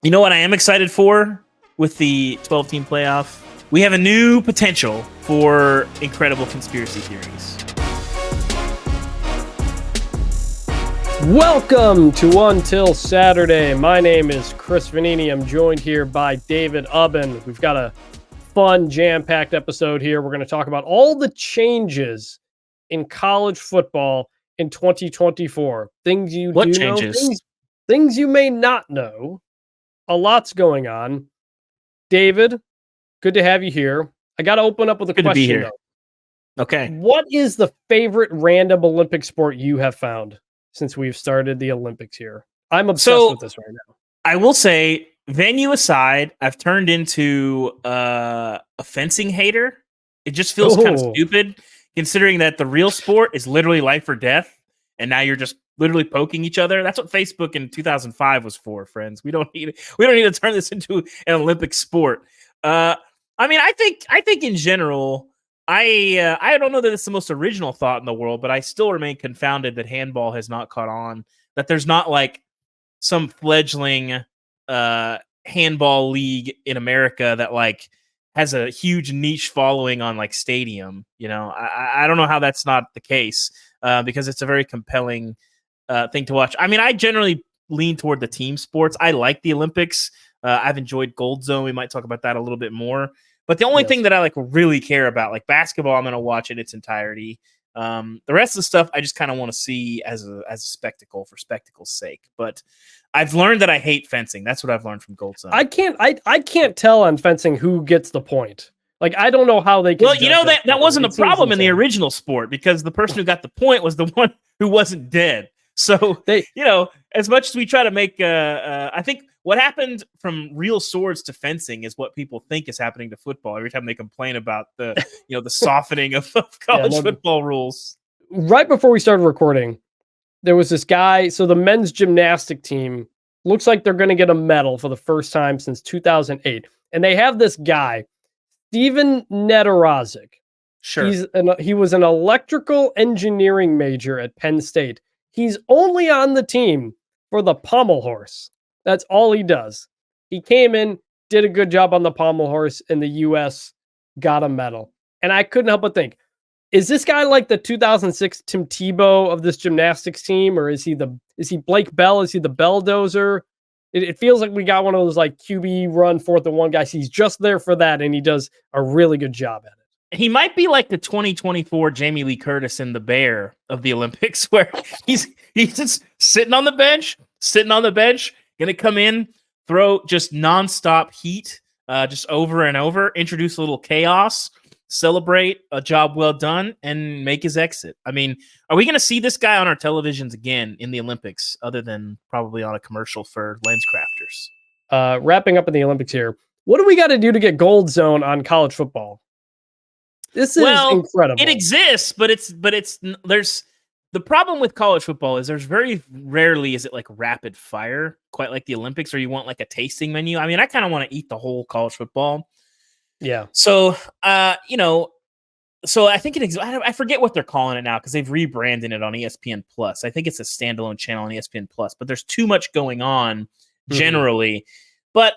You know what I am excited for with the 12-team playoff? We have a new potential for incredible conspiracy theories. Welcome to Until Saturday. My name is Chris Vannini. I'm joined here by David Ubben. We've got a fun, jam-packed episode here. We're going to talk about all the changes in college football in 2024. Things you What do changes? know, things you may not know. A lot's going on. David, good to have you here. I got to open up with a Good to be question, here. though. Okay. What is the favorite random Olympic sport you have found since we've started the Olympics here? I'm obsessed with this right now. I will say, venue aside, I've turned into a fencing hater. It just feels kind of stupid, considering that the real sport is literally life or death, and now you're just literally poking each other. That's what Facebook in 2005 was for, friends. We don't need to turn this into an Olympic sport. I mean, I think in general, I don't know that it's the most original thought in the world, but I still remain confounded that handball has not caught on. That there's not like some fledgling handball league in America that like has a huge niche following on like Stadium. You know, I don't know how that's not the case because it's a very compelling thing to watch. I mean, I generally lean toward the team sports. I like the Olympics. I've enjoyed Gold Zone. We might talk about that a little bit more. But the only thing that I like really care about, like basketball, I'm going to watch in its entirety. The rest of the stuff I just kind of want to see as a spectacle for spectacle's sake. But I've learned that I hate fencing. That's what I've learned from Gold Zone. I can't tell on fencing who gets the point. Like, I don't know how they can. Well, you know, that wasn't a problem in the original sport because the person who got the point was the one who wasn't dead. So, you know, as much as we try to make, I think what happened from real swords to fencing is what people think is happening to football every time they complain about the, you know, the softening of college football rules. Right before we started recording, there was this guy. So the men's gymnastic team looks like they're going to get a medal for the first time since 2008. And they have this guy, Steven Nedorozic. Sure. He was an electrical engineering major at Penn State. He's only on the team for the pommel horse. That's all he does. He came in, did a good job on the pommel horse, and the U.S. got a medal. And I couldn't help but think, is this guy like the 2006 Tim Tebow of this gymnastics team, or is he Blake Bell? Is he the Belldozer? It feels like we got one of those like QB run 4th and 1 guys. He's just there for that, and he does a really good job at it. He might be like the 2024 Jamie Lee Curtis in The Bear of the Olympics, where he's just sitting on the bench, gonna come in, throw just nonstop heat, just over and over, introduce a little chaos, celebrate a job well done, and make his exit. I mean, are we gonna see this guy on our televisions again in the Olympics, other than probably on a commercial for LensCrafters? Wrapping up in the Olympics here, what do we got to do to get Gold Zone on college football? This is incredible. It exists, but there's the problem with college football is there's very rarely is it like rapid fire, quite like the Olympics, or you want like a tasting menu. I mean, I kind of want to eat the whole college football. Yeah. So, you know, so I think I forget what they're calling it now because they've rebranded it on ESPN Plus. I think it's a standalone channel on ESPN Plus, but there's too much going on generally. But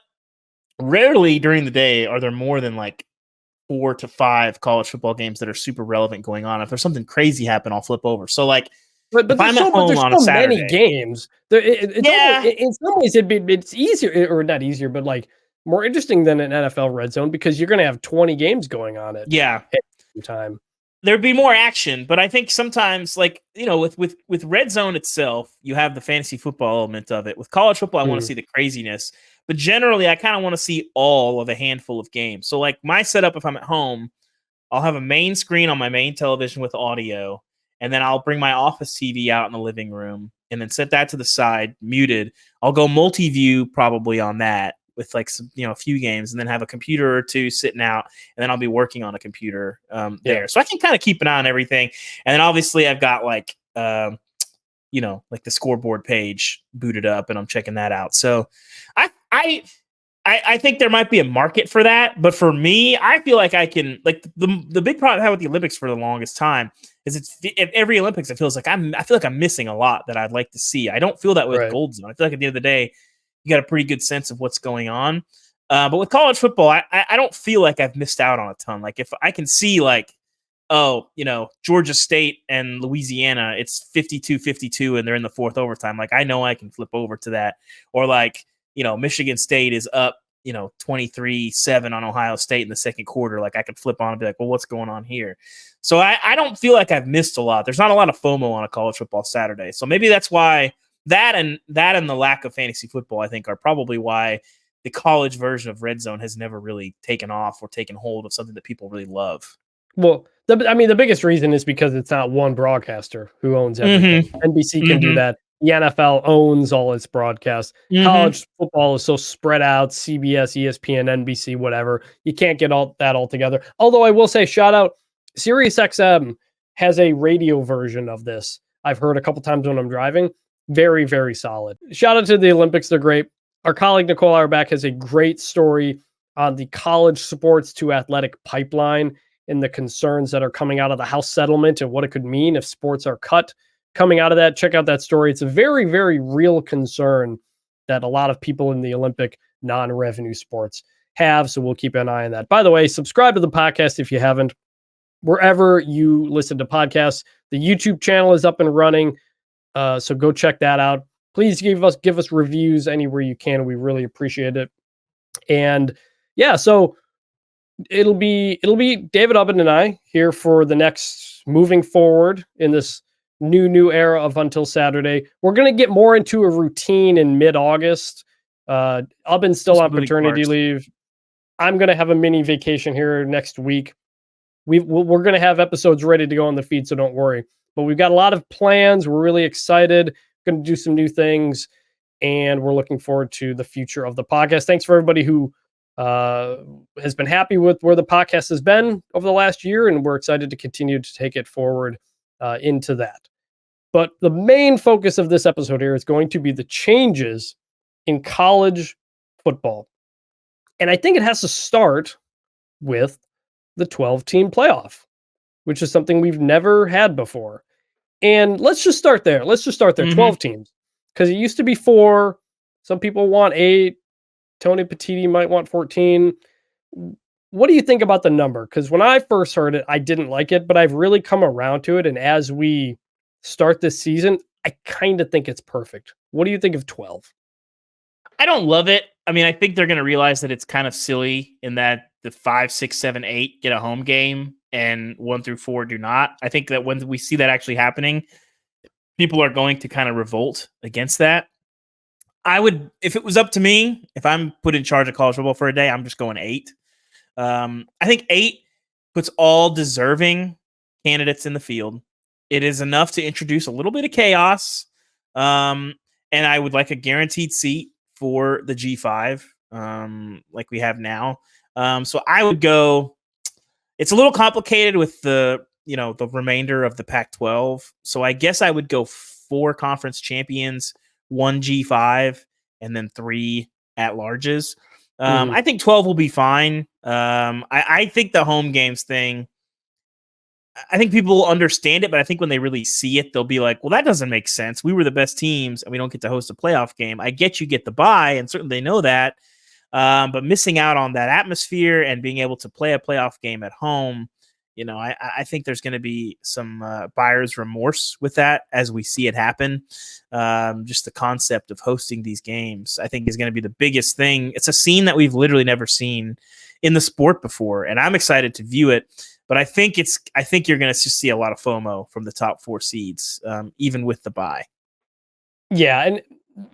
rarely during the day are there more than like 4 to 5 college football games that are super relevant going on. If there's something crazy happen, I'll flip over. So like, but if I'm at home on a Saturday, many games. In some ways, it's easier, or not easier, but like more interesting than an NFL Red Zone because you're going to have 20 games going on at the same time. There'd be more action, but I think sometimes, like, you know, with Red Zone itself, you have the fantasy football element of it. With college football, I want to see the craziness. But generally, I kind of want to see all of a handful of games. So, like, my setup, if I'm at home, I'll have a main screen on my main television with audio, and then I'll bring my office TV out in the living room and then set that to the side, muted. I'll go multi-view probably on that with, like, some, you know, a few games, and then have a computer or two sitting out, and then I'll be working on a computer there. So I can kind of keep an eye on everything. And then, obviously, I've got, like, you know, like the scoreboard page booted up, and I'm checking that out. So I think there might be a market for that, but for me, I feel like I can, like, the big problem I had with the Olympics for the longest time is every Olympics I feel like I'm missing a lot that I'd like to see. I don't feel that way with Gold Zone. I feel like at the end of the day, you got a pretty good sense of what's going on. But with college football, I don't feel like I've missed out on a ton. Like if I can see like, oh, Georgia State and Louisiana, it's 52-52 and they're in the fourth overtime. Like I know I can flip over to that. Or like, Michigan State is up, 23-7 on Ohio State in the second quarter. Like I could flip on and be like, well, what's going on here? So I don't feel like I've missed a lot. There's not a lot of FOMO on a college football Saturday. So maybe that's why that and the lack of fantasy football, I think, are probably why the college version of Red Zone has never really taken off or taken hold of something that people really love. Well, the biggest reason is because it's not one broadcaster who owns everything. NBC can do that. The NFL owns all its broadcasts. College football is so spread out, CBS, ESPN, NBC, whatever. You can't get all that all together. Although I will say, shout out, SiriusXM has a radio version of this. I've heard a couple times when I'm driving. Very, very solid. Shout out to the Olympics. They're great. Our colleague Nicole Auerbach has a great story on the college sports to athletic pipeline and the concerns that are coming out of the House settlement and what it could mean if sports are cut coming out of that. Check out that story. It's a very, very real concern that a lot of people in the Olympic non-revenue sports have. So we'll keep an eye on that. By the way, subscribe to the podcast if you haven't. Wherever you listen to podcasts, the YouTube channel is up and running. So go check that out. Please give us reviews anywhere you can. We really appreciate it. And yeah, so it'll be David Ubben and I here for the next moving forward in this new era of Until Saturday. We're going to get more into a routine in mid-August. Ubben's still on paternity leave. I'm going to have a mini vacation here next week. We're going to have episodes ready to go on the feed, so don't worry. But we've got a lot of plans. We're really excited. Going to do some new things, and we're looking forward to the future of the podcast. Thanks for everybody who has been happy with where the podcast has been over the last year, and we're excited to continue to take it forward into that. But the main focus of this episode here is going to be the changes in college football. And I think it has to start with the 12-team playoff, which is something we've never had before. And let's just start there. 12 teams. Because it used to be 4. Some people want 8. Tony Petitti might want 14. What do you think about the number? Because when I first heard it, I didn't like it, but I've really come around to it. And as we start this season, I kind of think it's perfect. What do you think of 12? I don't love it. I mean, I think they're going to realize that it's kind of silly in that the 5, 6, 7, 8 get a home game and 1 through 4 do not. I think that when we see that actually happening, people are going to kind of revolt against that. I would, if it was up to me, if I'm put in charge of college football for a day, I'm just going 8. I think 8 puts all deserving candidates in the field. It is enough to introduce a little bit of chaos. And I would like a guaranteed seat for the G5, like we have now. So I would go, it's a little complicated with the remainder of the Pac-12. So I guess I would go 4 conference champions, 1 G5, and then 3 at-larges. I think 12 will be fine. I think the home games thing, I think people will understand it, but I think when they really see it, they'll be like, well, that doesn't make sense. We were the best teams, and we don't get to host a playoff game. I get you get the bye, and certainly they know that. But missing out on that atmosphere and being able to play a playoff game at home, I think there's going to be some buyer's remorse with that as we see it happen. Just the concept of hosting these games, I think, is going to be the biggest thing. It's a scene that we've literally never seen in the sport before, and I'm excited to view it. But I think you're going to see a lot of FOMO from the top 4 seeds, even with the bye. Yeah, and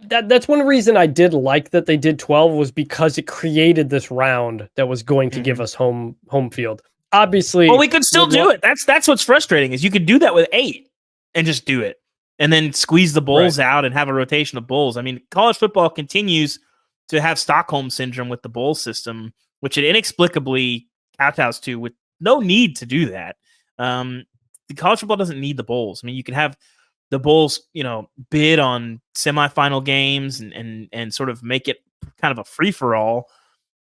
that's one reason I did like that they did 12 was because it created this round that was going to give us home field. Obviously, well, we could still do it. That's what's frustrating is you could do that with 8 and just do it, and then squeeze the bowls out and have a rotation of bowls. I mean, college football continues to have Stockholm syndrome with the bowl system, which it inexplicably kowtows to with no need to do that. The college football doesn't need the bowls. I mean, you can have the bowls, bid on semifinal games and sort of make it kind of a free for all.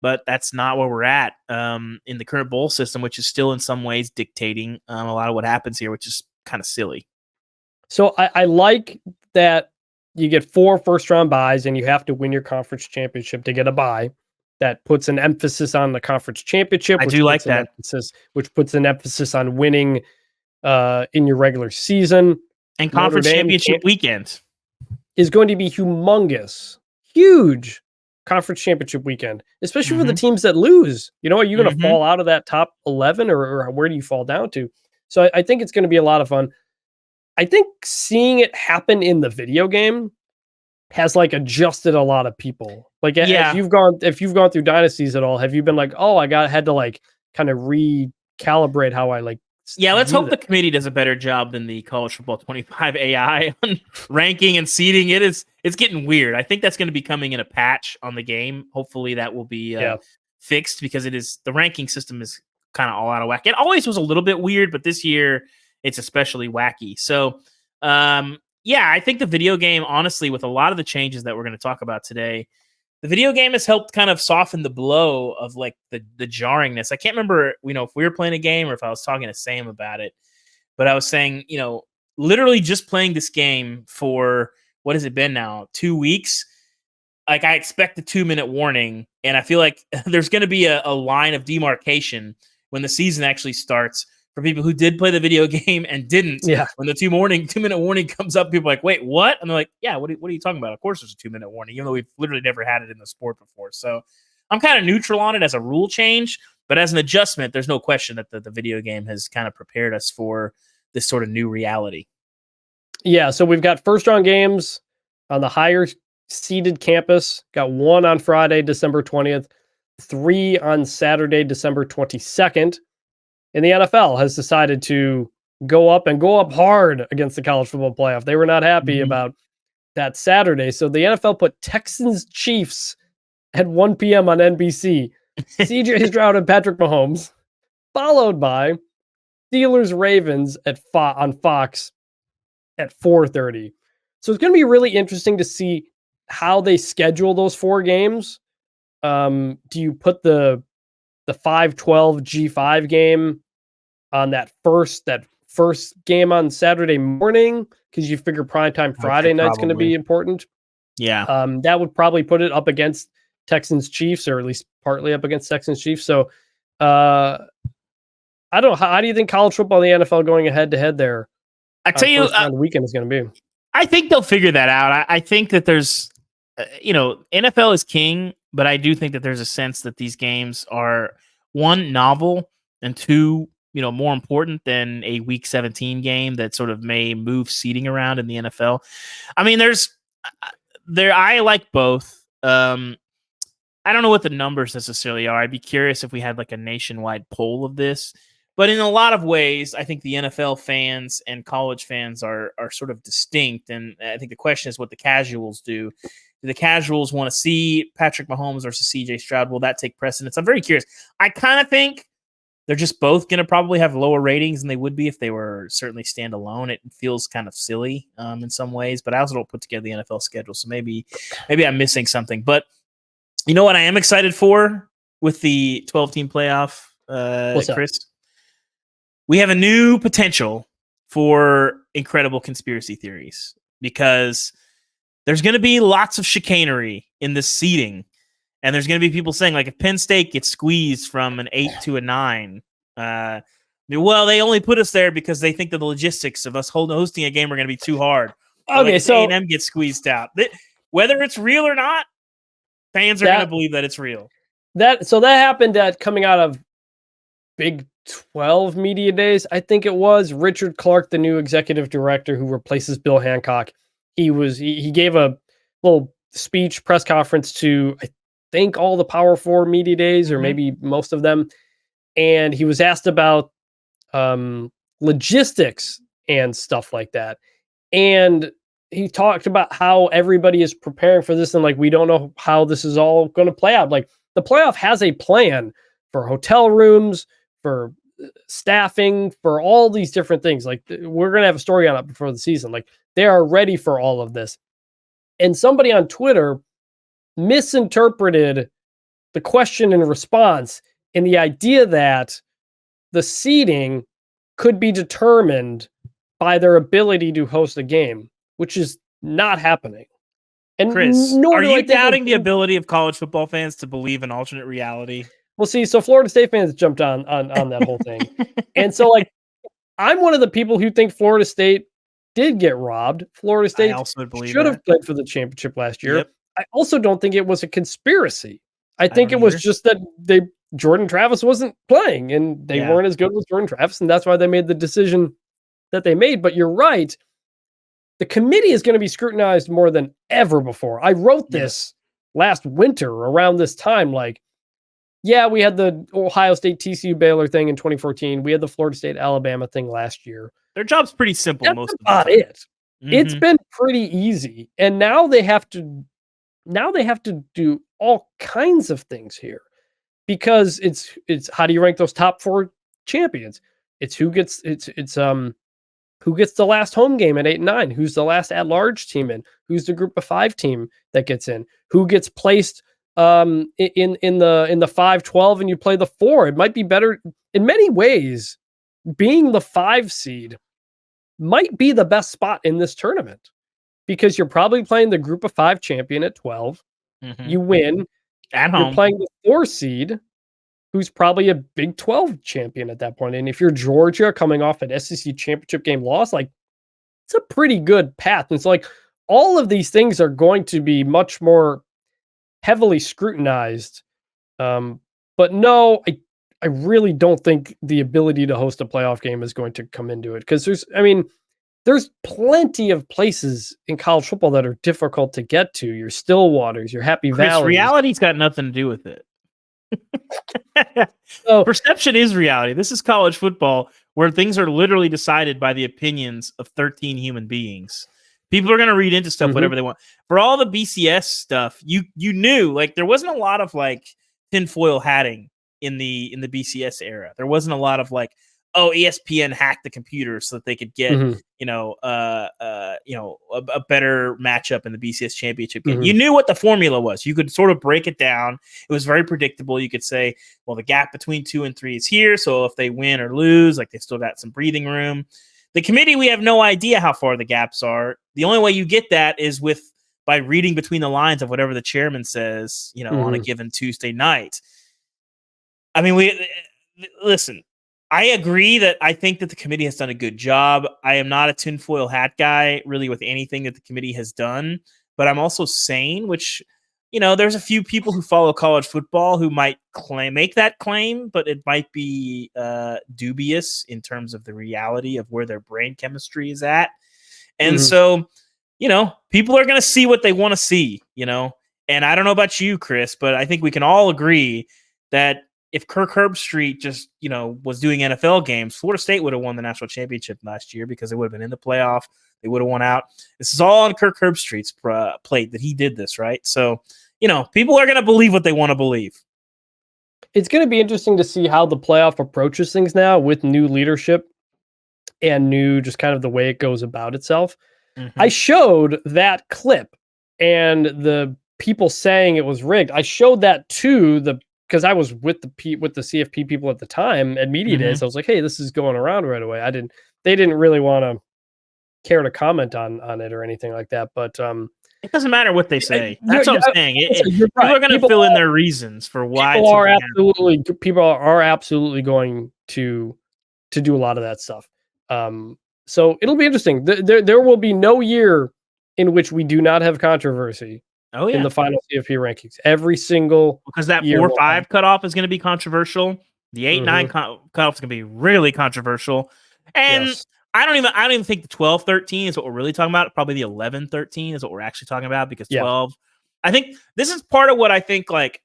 But that's not where we're at in the current bowl system, which is still in some ways dictating a lot of what happens here, which is kind of silly. So I like that you get 4 first-round buys, and you have to win your conference championship to get a bye. That puts an emphasis on the conference championship. I do like that. Which puts an emphasis on winning in your regular season. And conference championship weekend is going to be humongous, huge conference championship weekend, especially for the teams that lose. You know, are you going to fall out of that top 11 or where do you fall down to? So I think it's going to be a lot of fun. I think seeing it happen in the video game has like adjusted a lot of people. Like if you've gone through dynasties at all, have you been like, oh, had to like kind of recalibrate how I like. Yeah, let's hope the committee does a better job than the College Football 25 AI on ranking and seeding. It's getting weird. I think that's going to be coming in a patch on the game. Hopefully that will be fixed, because the ranking system is kind of all out of whack. It always was a little bit weird, but this year it's especially wacky. So, I think the video game, honestly, with a lot of the changes that we're going to talk about today, the video game has helped kind of soften the blow of like the jarringness. I can't remember, if we were playing a game or if I was talking to Sam about it, but I was saying, literally just playing this game for, what has it been now? 2 weeks. Like, I expect a 2-minute warning, and I feel like there's going to be a line of demarcation when the season actually starts for people who did play the video game and didn't. Yeah. When the 2-minute warning comes up, people are like, wait, what? And they're like, yeah, what are you talking about? Of course there's a 2-minute warning, even though we've literally never had it in the sport before. So I'm kind of neutral on it as a rule change, but as an adjustment, there's no question that the video game has kind of prepared us for this sort of new reality. Yeah, so we've got first-round games on the higher seeded campus. Got 1 on Friday, December 20th, 3 on Saturday, December 22nd. And the NFL has decided to go up hard against the college football playoff. They were not happy about that Saturday. So the NFL put Texans Chiefs at 1 p.m. on NBC. CJ Stroud and Patrick Mahomes, followed by Steelers Ravens on Fox at 4:30. So it's going to be really interesting to see how they schedule those 4 games. Do you put the 5-12 G5 game on that first game on Saturday morning, because you figure primetime Friday night's going to be important? Yeah. That would probably put it up against Texans Chiefs, or at least partly up against Texans Chiefs. So I don't know. How do you think college football and the NFL going head to head there? I tell you, weekend is going to be. I think they'll figure that out. I think that there's, NFL is king, but I do think that there's a sense that these games are, 1, novel, and 2, more important than a week 17 game that sort of may move seeding around in the NFL. I mean, I like both. I don't know what the numbers necessarily are. I'd be curious if we had like a nationwide poll of this. But in a lot of ways, I think the NFL fans and college fans are sort of distinct. And I think the question is what the casuals do. Do the casuals want to see Patrick Mahomes versus CJ Stroud? Will that take precedence? I'm very curious. I kind of think they're just both going to probably have lower ratings than they would be if they were certainly standalone. It feels kind of silly in some ways, but I also don't put together the NFL schedule. So maybe I'm missing something. But you know what I am excited for with the 12-team playoff, Chris? We have a new potential for incredible conspiracy theories, because there's going to be lots of chicanery in this seeding. And there's going to be people saying, like, if Penn State gets squeezed from an 8 to a 9, well, they only put us there because they think that the logistics of us hosting a game are going to be too hard. Okay, like, so A&M gets squeezed out. Whether it's real or not, fans are going to believe that it's real. That happened coming out of Big 12 media days. I think it was Richard Clark, the new executive director who replaces Bill Hancock. He gave a little speech press conference to, I think, all the Power 4 media days, or maybe most of them. And he was asked about logistics and stuff like that. And he talked about how everybody is preparing for this, and like, we don't know how this is all going to play out. Like, the playoff has a plan for hotel rooms, for staffing, for all these different things. Like, we're going to have a story on it before the season. Like, they are ready for all of this. And somebody on Twitter misinterpreted the question and response in the idea that the seeding could be determined by their ability to host a game, which is not happening. And Chris, nor are do I you think doubting the ability of college football fans to believe in alternate reality? Well, see, so Florida State fans jumped on that whole thing. And so, like, I'm one of the people who think Florida State did get robbed. Florida I State also believe should have that. played for the championship last year. Yep. I also don't think it was a conspiracy. I I think don't it was either. just that Jordan Travis wasn't playing and they Yeah. weren't as good with Jordan Travis, and that's why they made the decision that they made. But you're right. The committee is going to be scrutinized more than ever before. I wrote this last winter around this time, like, yeah, we had the Ohio State TCU Baylor thing in 2014. We had the Florida State Alabama thing last year. Their job's pretty simple That's most of the about time. it. It's been pretty easy. And now they have to do all kinds of things here because it's how do you rank those top 4 champions? It's who gets the last home game at 8 and 9, who's the last at-large team in, who's the group of 5 team that gets in, who gets placed in the 5-12 and you play the 4. It might be better in many ways. Being the 5 seed might be the best spot in this tournament because you're probably playing the group of 5 champion at 12. You win at You're home. playing the 4 seed, who's probably a Big 12 champion at that point. And if you're Georgia coming off an SEC championship game loss, like, it's a pretty good path. And it's like all of these things are going to be much more heavily scrutinized. But no, I really don't think the ability to host a playoff game is going to come into it because there's plenty of places in college football that are difficult to get to. Your Stillwaters, your Happy Valleys. Reality's got nothing to do with it. So, perception is reality. This is college football where things are literally decided by the opinions of 13 human beings. People are going to read into stuff whatever they want. For all the BCS stuff, you knew, like, there wasn't a lot of like tinfoil hatting in the BCS era. There wasn't a lot of like, oh, ESPN hacked the computer so that they could get a better matchup in the BCS championship game. You knew what the formula was. You could sort of break it down. It was very predictable. You could say, well, the gap between 2 and 3 is here, so if they win or lose, like, they've still got some breathing room. The committee, we have no idea how far the gaps are. The only way you get that is by reading between the lines of whatever the chairman says, on a given Tuesday night. I mean, listen. I agree that I think that the committee has done a good job. I am not a tinfoil hat guy, really, with anything that the committee has done, but I'm also sane, which, there's a few people who follow college football who might make that claim, but it might be dubious in terms of the reality of where their brain chemistry is at. And so, people are going to see what they want to see, and I don't know about you, Chris, but I think we can all agree that if Kirk Herbstreit just, was doing NFL games, Florida State would have won the national championship last year because they would have been in the playoff. They would have won out. This is all on Kirk Herbstreit's plate that he did this, right? So, people are going to believe what they want to believe. It's going to be interesting to see how the playoff approaches things now with new leadership and new just kind of the way it goes about itself. I showed that clip and the people saying it was rigged. I showed that to because I was with the CFP people at the time at media days. I was like, hey, this is going around right away. They didn't really want to care to comment on it or anything like that. But it doesn't matter what they say. That's what I'm saying. People right. are going to fill in their reasons for why. People are absolutely going to do a lot of that stuff. So it'll be interesting. There will be no year in which we do not have controversy. In the final CFP rankings, every single because that 4-5 cutoff is going to be controversial. The 8-9 cutoff is going to be really controversial, and I don't even think the 12-13 is what we're really talking about. Probably the 11-13 is what we're actually talking about because 12. I think this is part of what I think. Like,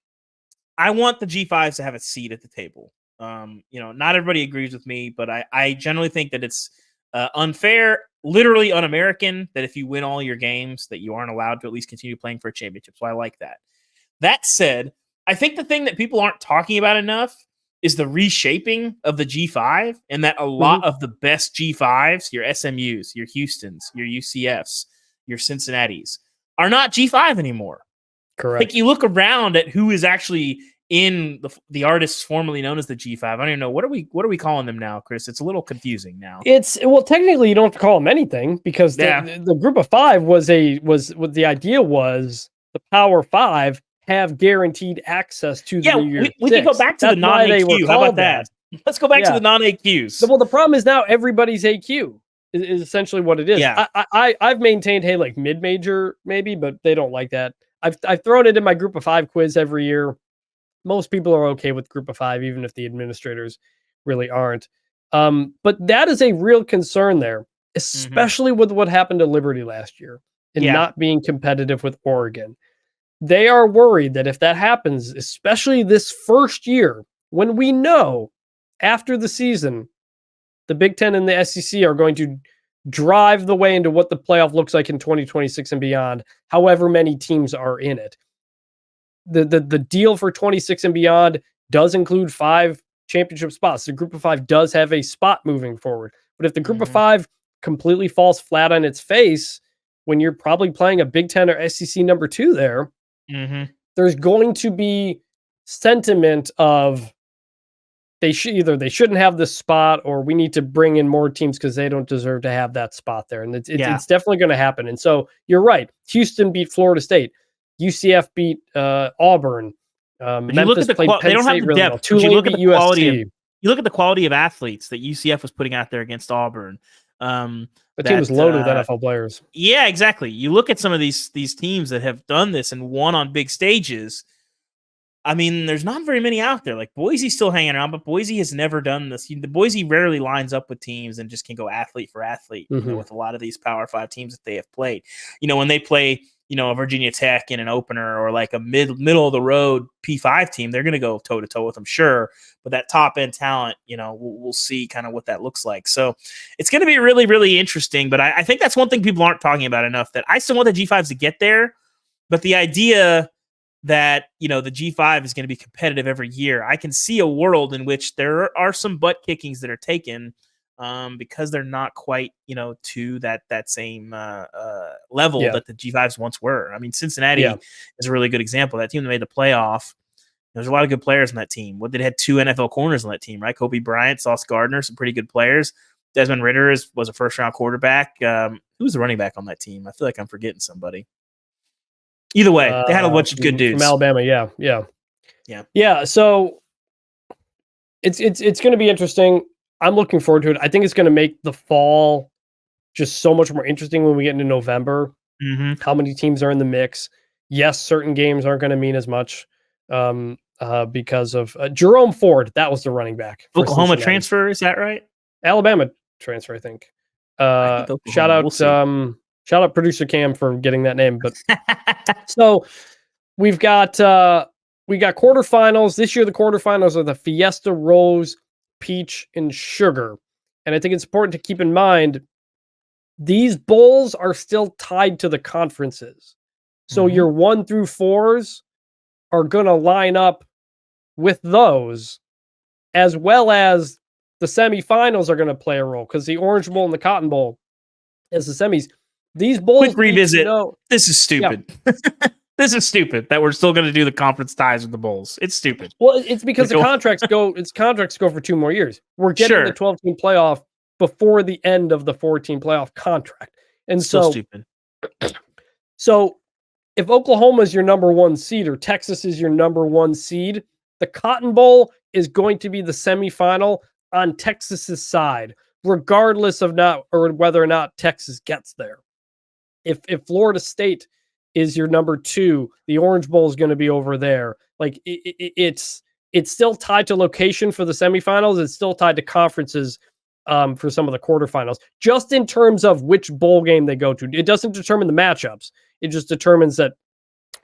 I want the G5s to have a seat at the table. Not everybody agrees with me, but I generally think that it's unfair, literally un-American, that if you win all your games that you aren't allowed to at least continue playing for a championship. So I like that. That said, I think the thing that people aren't talking about enough is the reshaping of the G5, and that a lot of the best G5s, your SMUs, your Houstons, your UCFs, your Cincinnatis, are not G5 anymore. Correct. Like, you look around at who is actually in the artists formerly known as the G5. I don't even know what are we calling them now, Chris. It's a little confusing now. Well, technically you don't have to call them anything because the group of five was what the idea was. The Power Five have guaranteed access to the we can go back to the non-AQ. How about that? Let's go back to the non-AQs. Well, the problem is now everybody's AQ is essentially what it is. Yeah. I've maintained, hey, like mid-major maybe, but they don't like that. I've thrown it in my group of five quiz every year. Most people are okay with group of five, even if the administrators really aren't. But that is a real concern there, especially with what happened to Liberty last year and not being competitive with Oregon. They are worried that if that happens, especially this first year, when we know after the season, the Big Ten and the SEC are going to drive the way into what the playoff looks like in 2026 and beyond, however many teams are in it. The deal for 26 and beyond does include 5 championship spots. The group of 5 does have a spot moving forward. But if the group of 5 completely falls flat on its face, when you're probably playing a Big Ten or SEC number 2 there, there's going to be sentiment of they shouldn't have this spot, or we need to bring in more teams because they don't deserve to have that spot there. And it's definitely going to happen. And so you're right. Houston beat Florida State. UCF beat Auburn. Memphis played Penn State really well. Tulane beat USC. You look at the quality of athletes that UCF was putting out there against Auburn. The team was loaded with NFL players. Yeah, exactly. You look at some of these teams that have done this and won on big stages. I mean, there's not very many out there. Like Boise's still hanging around, but Boise has never done this. The Boise rarely lines up with teams and just can go athlete for athlete. With a lot of these Power 5 teams that they have played. When they play, a Virginia Tech in an opener or like a middle of the road P5 team, they're going to go toe to toe with them, sure. But that top end talent, we'll see kind of what that looks like. So it's going to be really, really interesting. But I think that's one thing people aren't talking about enough. That I still want the G5s to get there, but the idea that the G5 is going to be competitive every year, I can see a world in which there are some butt kickings that are taken because they're not quite to that same level that the G5s once were. I mean, Cincinnati is a really good example. That team that made the playoff, there's a lot of good players on that team. They had 2 NFL corners on that team, right? Kobe Bryant, Sauce Gardner, some pretty good players. Desmond Ridder was a first-round quarterback. Who was the running back on that team? I feel like I'm forgetting somebody. Either way, they had a bunch of good dudes from Alabama. Yeah. So it's going to be interesting. I'm looking forward to it. I think it's going to make the fall just so much more interesting when we get into November. How many teams are in the mix? Yes, certain games aren't going to mean as much because of Jerome Ford. That was the running back. Oklahoma transfer, is that right? Alabama transfer, I think. Shout out producer Cam for getting that name. But so we've got quarterfinals. This year the quarterfinals are the Fiesta, Rose, Peach, and Sugar. And I think it's important to keep in mind these bowls are still tied to the conferences. So your 1 through 4s are going to line up with those, as well as the semifinals are going to play a role because the Orange Bowl and the Cotton Bowl as the semis. These bowls. Quick revisit. This is stupid. Yeah. This is stupid that we're still going to do the conference ties with the bowls. It's stupid. Well, it's because the contracts go for 2 more years. We're getting the 12-team playoff before the end of the 14 playoff contract. And so stupid. So if Oklahoma is your number 1 seed or Texas is your number 1 seed, the Cotton Bowl is going to be the semifinal on Texas's side, regardless of whether or not Texas gets there. If Florida State is your number 2, the Orange Bowl is going to be over there. Like it's still tied to location for the semifinals. It's still tied to conferences for some of the quarterfinals, just in terms of which bowl game they go to. It doesn't determine the matchups. It just determines that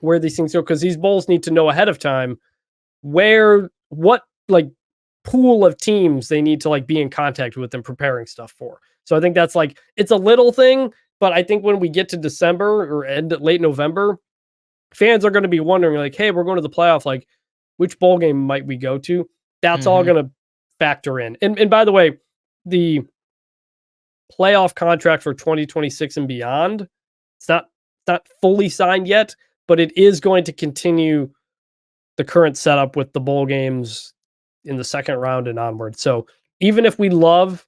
where these things go, because these bowls need to know ahead of time what pool of teams they need to be in contact with and preparing stuff for. So I think that's it's a little thing. But I think when we get to December or late November, fans are going to be wondering, hey, we're going to the playoff. Which bowl game might we go to? That's all going to factor in. And by the way, the playoff contract for 2026 and beyond, it's not fully signed yet, but it is going to continue the current setup with the bowl games in the second round and onward. So even if we love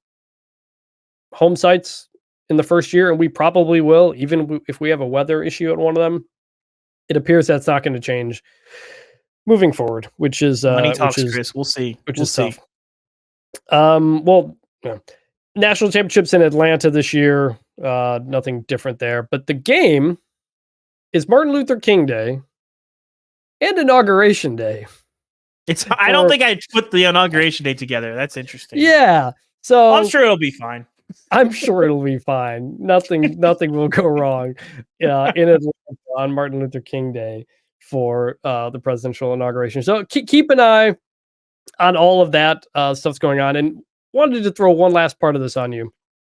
home sites in the first year, and we probably will, even if we have a weather issue at one of them, it appears that's not going to change moving forward, which is Money talks, Chris. We'll see. Which is tough. Well, yeah. National championships in Atlanta this year, nothing different there. But the game is Martin Luther King Day and Inauguration Day. I don't think I put the Inauguration Day together. That's interesting. Yeah. So I'm sure it'll be fine. I'm sure it'll be fine. Nothing will go wrong in Atlanta on Martin Luther King Day for the presidential inauguration. So keep an eye on all of that stuff's going on. And wanted to throw one last part of this on you.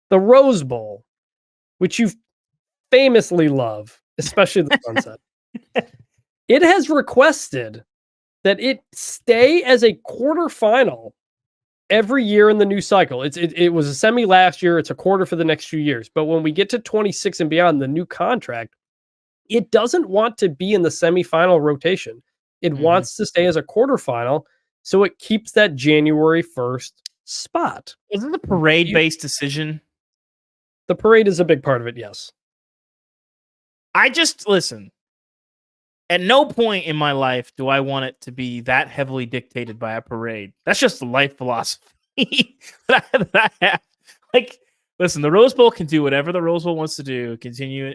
The Rose Bowl, which you famously love, especially the sunset. It has requested that it stay as a quarterfinal every year in the new cycle. It was a semi last year. It's a quarter for the next few years. But when we get to 26 and beyond, the new contract, it doesn't want to be in the semifinal rotation. It wants to stay as a quarterfinal, so it keeps that January 1st spot. Is it a parade-based decision? The parade is a big part of it, yes. Listen. At no point in my life do I want it to be that heavily dictated by a parade. That's just the life philosophy that I have. Like, listen, the Rose Bowl can do whatever the Rose Bowl wants to do. Continue,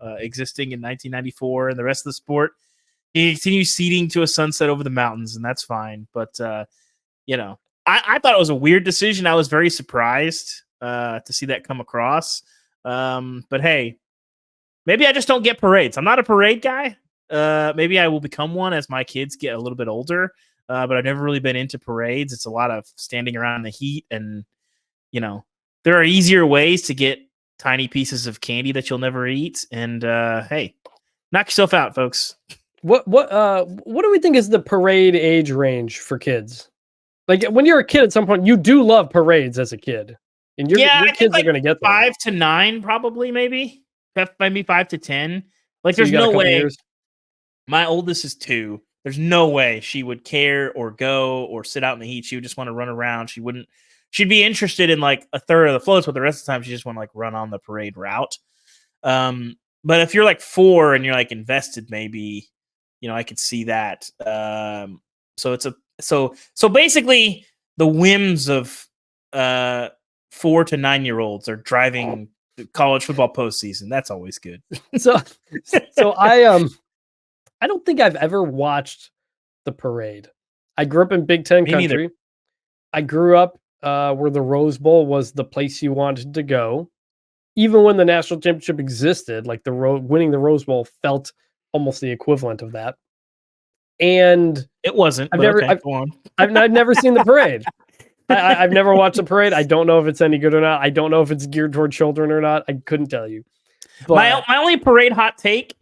existing in 1994, and the rest of the sport continue seeding to a sunset over the mountains, and that's fine. But I thought it was a weird decision. I was very surprised to see that come across. But hey, maybe I just don't get parades. I'm not a parade guy. Maybe I will become one as my kids get a little bit older. But I've never really been into parades. It's a lot of standing around in the heat, and there are easier ways to get tiny pieces of candy that you'll never eat. And hey, knock yourself out, folks. What do we think is the parade age range for kids? Like when you're a kid, at some point you do love parades as a kid, and your kids are going to get them. 5 to 9, probably, maybe 5 to 10. Like, there's no way. Years. My oldest is 2. There's no way she would care or go or sit out in the heat. She would just want to run around. She'd be interested in like a third of the floats, but the rest of the time she just want to like run on the parade route. But if you're like 4 and you're like invested, maybe, I could see that. So basically the whims of 4 to 9-year-olds are driving college football postseason. That's always good. So I don't think I've ever watched the parade. I grew up in Big Ten country. Neither. I grew up where the Rose Bowl was the place you wanted to go. Even when the national championship existed, like winning the Rose Bowl felt almost the equivalent of that. And it wasn't. I've never seen the parade. I've never watched the parade. I don't know if it's any good or not. I don't know if it's geared toward children or not. I couldn't tell you. But my only parade hot take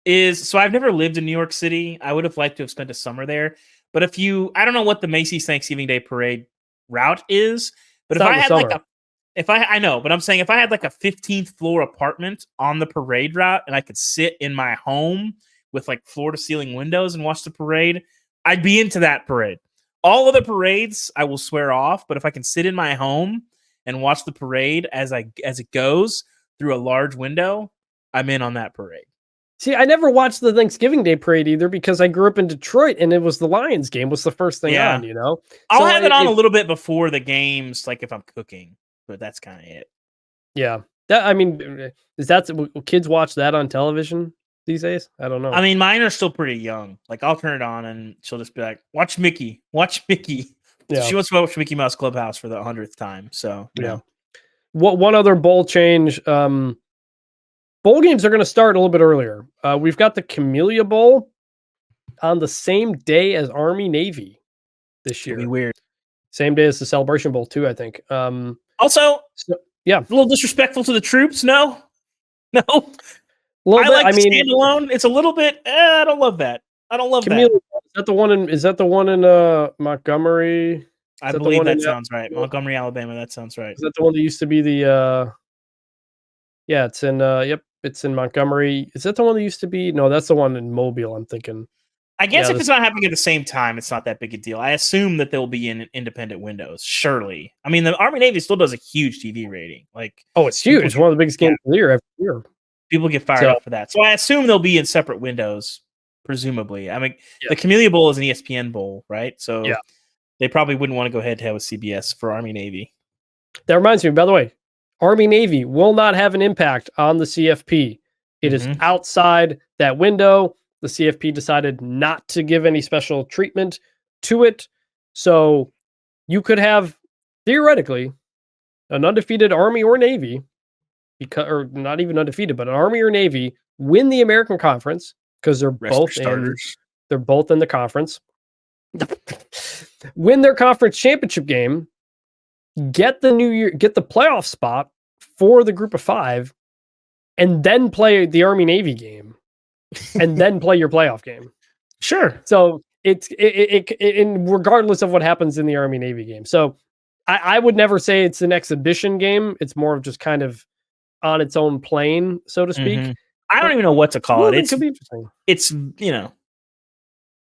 is, so I've never lived in New York City. I would have liked to have spent a summer there. But I don't know what the Macy's Thanksgiving Day parade route is, but if I had like a 15th floor apartment on the parade route and I could sit in my home with like floor to ceiling windows and watch the parade, I'd be into that parade. All other parades I will swear off, but if I can sit in my home and watch the parade as it goes through a large window, I'm in on that parade. See, I never watched the Thanksgiving Day parade either because I grew up in Detroit and it was the Lions game was the first thing on, I'll have it on a little bit before the games, like if I'm cooking, but that's kind of it. Yeah. Will kids watch that on television these days? I don't know. I mean, mine are still pretty young. Like, I'll turn it on and she'll just be like, watch Mickey. Yeah. She wants to watch Mickey Mouse Clubhouse for the 100th time. So, yeah. One other bowl change, bowl games are going to start a little bit earlier. We've got the Camellia Bowl on the same day as Army Navy this year. It'll be weird. Same day as the Celebration Bowl too, I think. Also, a little disrespectful to the troops. No. Standalone. It's a little bit. I don't love that. I don't love Camellia, that. Is that the one in Montgomery? I believe that sounds right. Montgomery, Alabama. That sounds right. Is that the one that used to be the? Yeah, it's in. It's in Montgomery. Is that the one that used to be? No, that's the one in Mobile. I'm thinking. I guess if it's not happening at the same time, it's not that big a deal. I assume that they'll be in independent windows. Surely, I mean, the Army Navy still does a huge TV rating. Like, it's huge. It's one of the biggest games of the year every year. People get fired up for that. So I assume they'll be in separate windows, presumably. I mean, the Camellia Bowl is an ESPN bowl, right? So they probably wouldn't want to go head to head with CBS for Army Navy. That reminds me, by the way, Army Navy will not have an impact on the CFP. It is outside that window. The CFP decided not to give any special treatment to it. So you could have, theoretically, an undefeated Army or Navy, or not even undefeated, but an Army or Navy win the American Conference because they're both in the conference. Win their conference championship game, get the playoff spot for the group of 5, and then play the Army Navy game, and then play your playoff game. Sure. So it's regardless of what happens in the Army Navy game. So I would never say it's an exhibition game. It's more of just kind of on its own plane, so to speak. I don't even know what to call it. It could be interesting. It's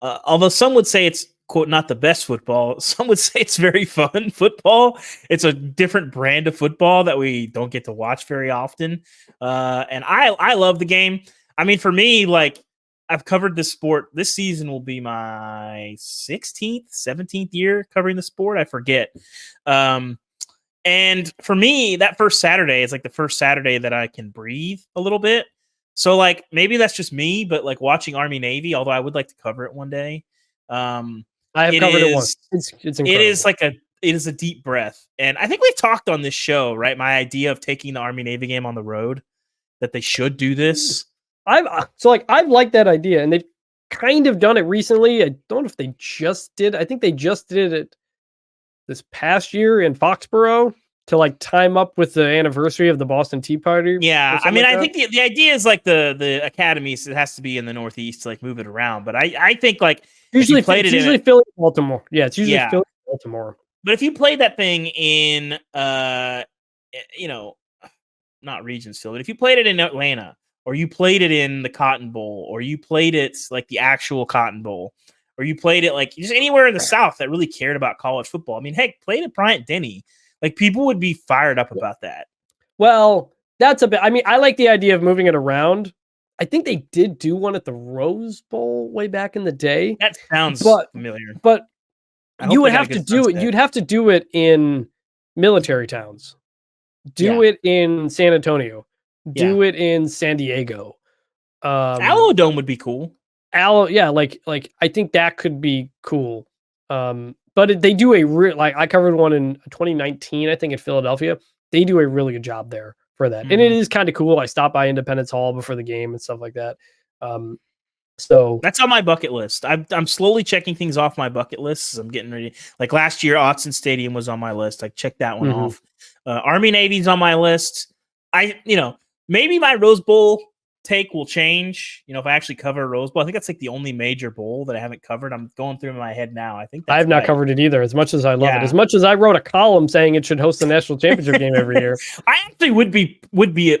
although some would say it's quote not the best football, some would say it's very fun football. It's a different brand of football that we don't get to watch very often. And I love the game. I mean, for me, like, I've covered this sport. This season will be my 16th, 17th year covering the sport. I forget. And for me, that first Saturday is like the first Saturday that I can breathe a little bit. So, like, maybe that's just me, but like watching Army Navy, although I would like to cover it one day. I have covered it once. It's incredible. It is a deep breath. And I think we've talked on this show, right? My idea of taking the Army Navy game on the road, that they should do this. I've liked that idea, and they've kind of done it recently. I don't know if they just did. I think they just did it this past year in Foxborough to like time up with the anniversary of the Boston Tea Party. Yeah, I mean, I think the idea is like the academies, it has to be in the Northeast to like move it around. But I think like usually Philly, Baltimore. Yeah, it's usually Philly, Baltimore. But if you played that thing in not Regentsville, but if you played it in Atlanta, or you played it in the Cotton Bowl, or you played it like the actual Cotton Bowl, or you played it like just anywhere in the South that really cared about college football. I mean, heck, played at Bryant-Denny. Like, people would be fired up about that. Well, that's a bit. I mean, I like the idea of moving it around. I think they did do one at the Rose Bowl way back in the day. That sounds familiar. But you would have to do it. You'd have to do it in military towns. Do it in San Antonio. Do it in San Diego. Alamo Dome would be cool. Like I think that could be cool. But they do I covered one in 2019, I think, in Philadelphia. They do a really good job there for that. And it is kind of cool. I stopped by Independence Hall before the game and stuff like that. So that's on my bucket list. I'm slowly checking things off my bucket list as I'm getting ready. Like last year, Autzen Stadium was on my list. I checked that one off. Army Navy's on my list. Maybe my Rose Bowl take will change. If I actually cover a Rose Bowl, I think that's like the only major bowl that I haven't covered. I'm going through in my head now. I think I have not covered it either. As much as I love it, as much as I wrote a column saying it should host the national championship game every year, I actually would be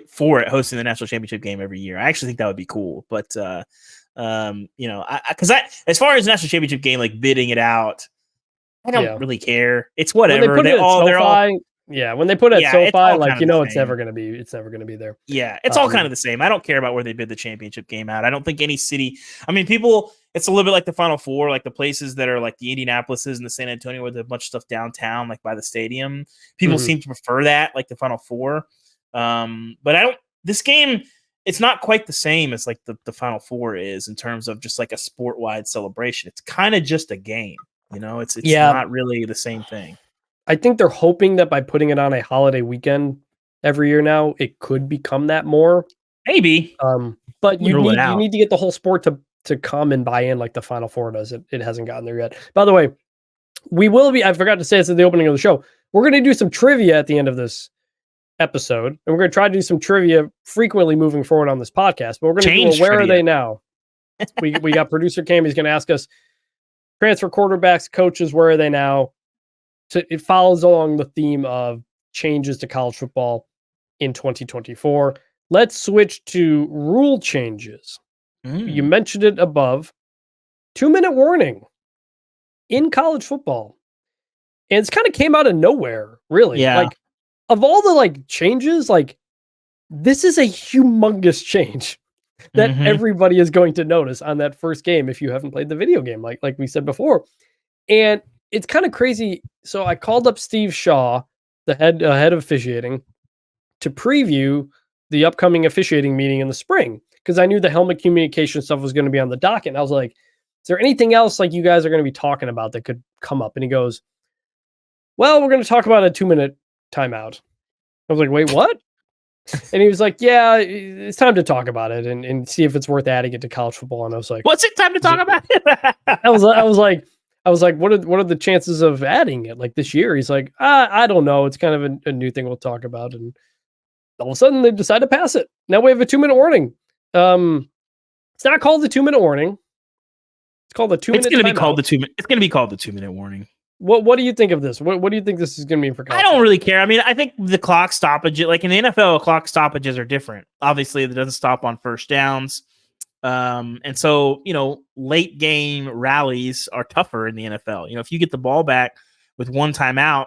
for it hosting the national championship game every year. I actually think that would be cool. But because as far as the national championship game, like bidding it out, I don't really care. It's whatever. When they put it at SoFi, like it's never gonna be there. Yeah, it's all kind of the same. I don't care about where they bid the championship game out. I don't think any city. I mean, people. It's a little bit like the Final Four, like the places that are like the Indianapolises and the San Antonio, where there's a bunch of stuff downtown, like by the stadium. People seem to prefer that, like the Final Four. But I don't. This game, it's not quite the same as like the Final Four is in terms of just like a sport-wide celebration. It's kind of just a game. It's not really the same thing. I think they're hoping that by putting it on a holiday weekend every year now, it could become that more. Maybe. But you need to get the whole sport to come and buy in like the Final Four does. It hasn't gotten there yet. By the way, I forgot to say this at the opening of the show. We're going to do some trivia at the end of this episode. And we're going to try to do some trivia frequently moving forward on this podcast. But we're going to do Where Are They Now? We got producer Cam. He's going to ask us transfer quarterbacks, coaches, where are they now? It follows along the theme of changes to college football in 2024. Let's switch to rule changes. You mentioned it above. 2-minute warning in college football. And it's kind of came out of nowhere, really. Yeah. Like, of all the like changes, like this is a humongous change that everybody is going to notice on that first game if you haven't played the video game, like we said before. And it's kind of crazy. So I called up Steve Shaw, the head of officiating, to preview the upcoming officiating meeting in the spring because I knew the helmet communication stuff was going to be on the docket. And I was like, is there anything else like you guys are going to be talking about that could come up? And he goes, well, we're going to talk about a 2-minute timeout. I was like, wait, what? And he was like, yeah, it's time to talk about it and see if it's worth adding it to college football. And I was like, what's it time to talk about it? I was like, what are the chances of adding it like this year? He's like, I don't know. It's kind of a new thing we'll talk about. And all of a sudden they decide to pass it. Now we have a 2-minute warning. It's not called the 2-minute warning. It's called the 2-minute. It's going to be called the 2-minute. It's going to be called the 2-minute warning. What do you think of this? What do you think this is going to mean for college? I don't really care. I mean, I think the clock stoppage, like in the NFL, clock stoppages are different. Obviously, it doesn't stop on first downs. And so, late game rallies are tougher in the NFL. If you get the ball back with one timeout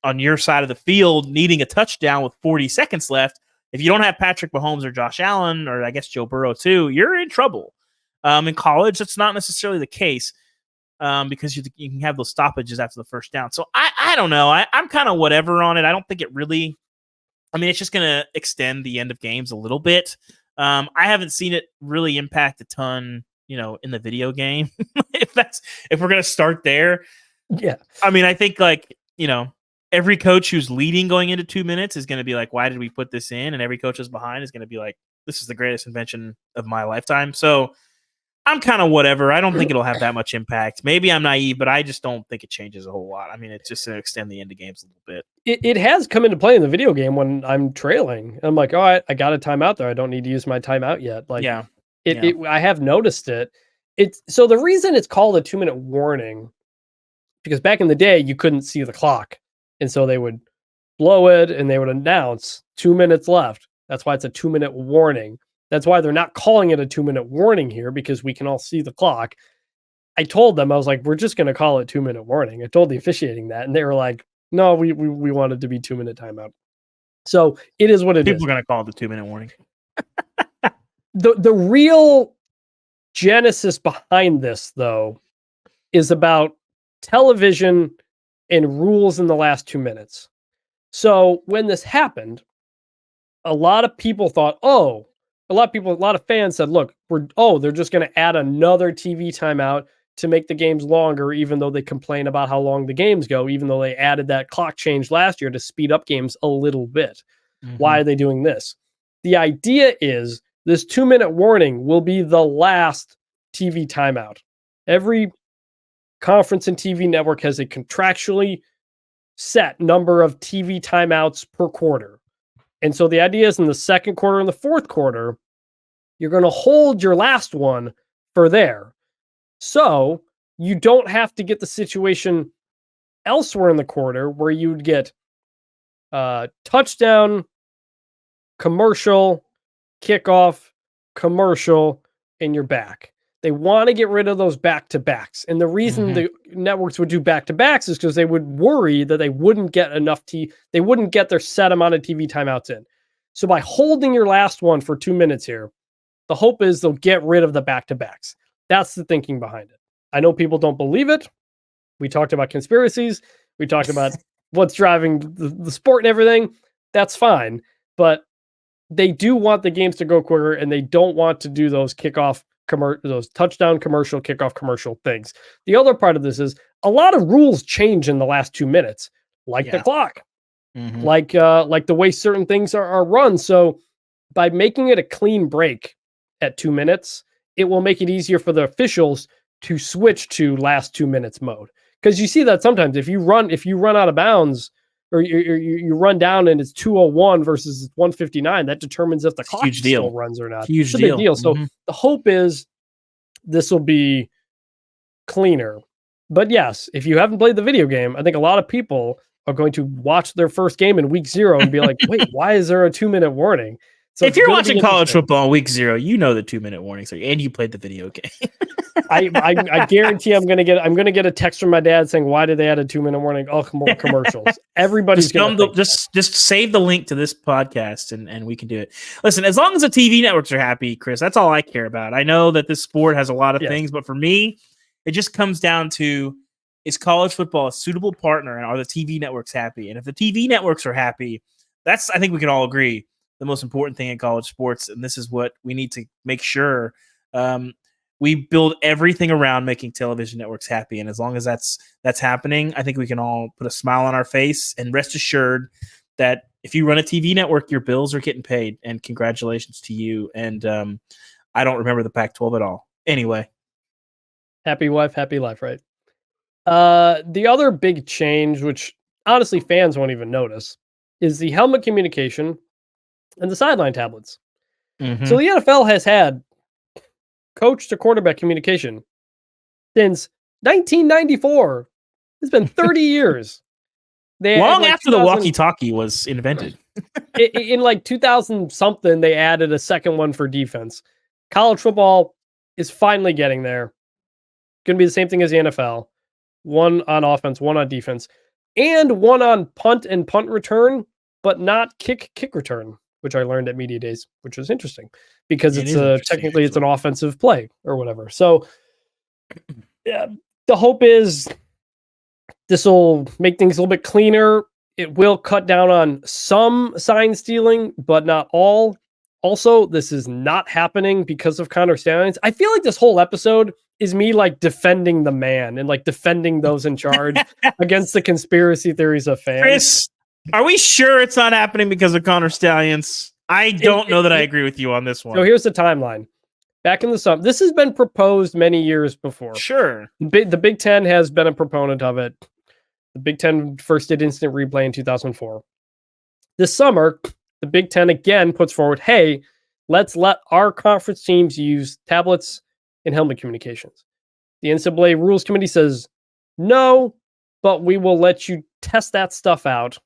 on your side of the field, needing a touchdown with 40 seconds left, if you don't have Patrick Mahomes or Josh Allen, or I guess Joe Burrow too, you're in trouble. In college, that's not necessarily the case. Because you can have those stoppages after the first down. So I don't know. I'm kind of whatever on it. I don't think it really, it's just going to extend the end of games a little bit. I haven't seen it really impact a ton, in the video game. if we're going to start there. Yeah. I think every coach who's leading going into 2 minutes is going to be like, why did we put this in? And every coach who's behind is going to be like, this is the greatest invention of my lifetime. So I'm kind of whatever. I don't think it'll have that much impact. Maybe I'm naive, but I just don't think it changes a whole lot. It's just to extend the end of games a little bit. It has come into play in the video game when I'm trailing. I'm like, all right, I got a timeout there. I don't need to use my timeout yet. Like, yeah. I have noticed it. So the reason it's called a 2-minute warning, because back in the day you couldn't see the clock, and so they would blow it and they would announce 2 minutes left. That's why it's a 2-minute warning. That's why they're not calling it a 2-minute warning here, because we can all see the clock. I told them, I was like, we're just going to call it 2-minute warning. I told the officiating that, and they were like, no, we want it to be 2-minute timeout. So it is what it is. People are going to call it the 2-minute warning. The real genesis behind this, though, is about television and rules in the last 2 minutes. So when this happened, a lot of people thought, a lot of fans said, look, they're just going to add another TV timeout to make the games longer, even though they complain about how long the games go, even though they added that clock change last year to speed up games a little bit. Mm-hmm. Why are they doing this? The idea is this 2-minute warning will be the last TV timeout. Every conference and TV network has a contractually set number of TV timeouts per quarter. And so the idea is in the second quarter and the fourth quarter, you're going to hold your last one for there. So you don't have to get the situation elsewhere in the quarter where you'd get touchdown, commercial, kickoff, commercial, and you're back. They want to get rid of those back-to-backs. And the reason the networks would do back-to-backs is because they would worry that they wouldn't get enough they wouldn't get their set amount of TV timeouts in. So by holding your last one for 2 minutes here, the hope is they'll get rid of the back-to-backs. That's the thinking behind it. I know people don't believe it. We talked about conspiracies. We talked about what's driving the sport and everything. That's fine. But they do want the games to go quicker, and they don't want to do those those touchdown commercial, kickoff commercial things. The other part of this is a lot of rules change in the last 2 minutes, like the clock, like the way certain things are run. So by making it a clean break at 2 minutes, it will make it easier for the officials to switch to last 2 minutes mode. Because you see that sometimes if you run out of bounds, or you run down and it's 2:01 versus 1:59, that determines if the clock still runs or not. Huge it's a big deal. So the hope is this will be cleaner. But yes, if you haven't played the video game, I think a lot of people are going to watch their first game in week 0 and be like, wait, why is there a 2-minute warning? So if you're watching college football week 0, you know the 2-minute warnings, and you played the video game. I guarantee I'm gonna get a text from my dad saying, why did they add a 2-minute warning? Oh, more commercials. Everybody's just save the link to this podcast and we can do it. Listen, as long as the TV networks are happy, Chris, that's all I care about. I know that this sport has a lot of things, but for me, it just comes down to, is college football a suitable partner, and are the TV networks happy? And if the TV networks are happy, that's, I think we can all agree, the most important thing in college sports. And this is what we need to make sure we build everything around making television networks happy. And as long as that's happening, I think we can all put a smile on our face and rest assured that if you run a TV network, your bills are getting paid. And congratulations to you. And I don't remember the Pac-12 at all. Anyway. Happy wife, happy life, right? The other big change, which honestly fans won't even notice, is the helmet communication and the sideline tablets. Mm-hmm. So the NFL has had coach to quarterback communication since 1994. It's been 30 years. Long after the walkie-talkie was invented. in like 2000 something, they added a second one for defense. College football is finally getting there. Going to be the same thing as the NFL. One on offense, one on defense, and one on punt and punt return, but not kick return, which I learned at Media Days, which was interesting because technically it's an offensive play or whatever. So yeah, the hope is this will make things a little bit cleaner. It will cut down on some sign stealing, but not all. Also, this is not happening because of Connor Stalions. I feel like this whole episode is me like defending the man and like defending those in charge against the conspiracy theories of fans. Chris, are we sure it's not happening because of Connor Stalions? I don't know that I agree with you on this one. So here's the timeline. Back in the summer, this has been proposed many years before. Sure. The Big Ten has been a proponent of it. The Big Ten first did instant replay in 2004. This summer, the Big Ten again puts forward, hey, let's let our conference teams use tablets and helmet communications. The NCAA Rules Committee says, no, but we will let you test that stuff out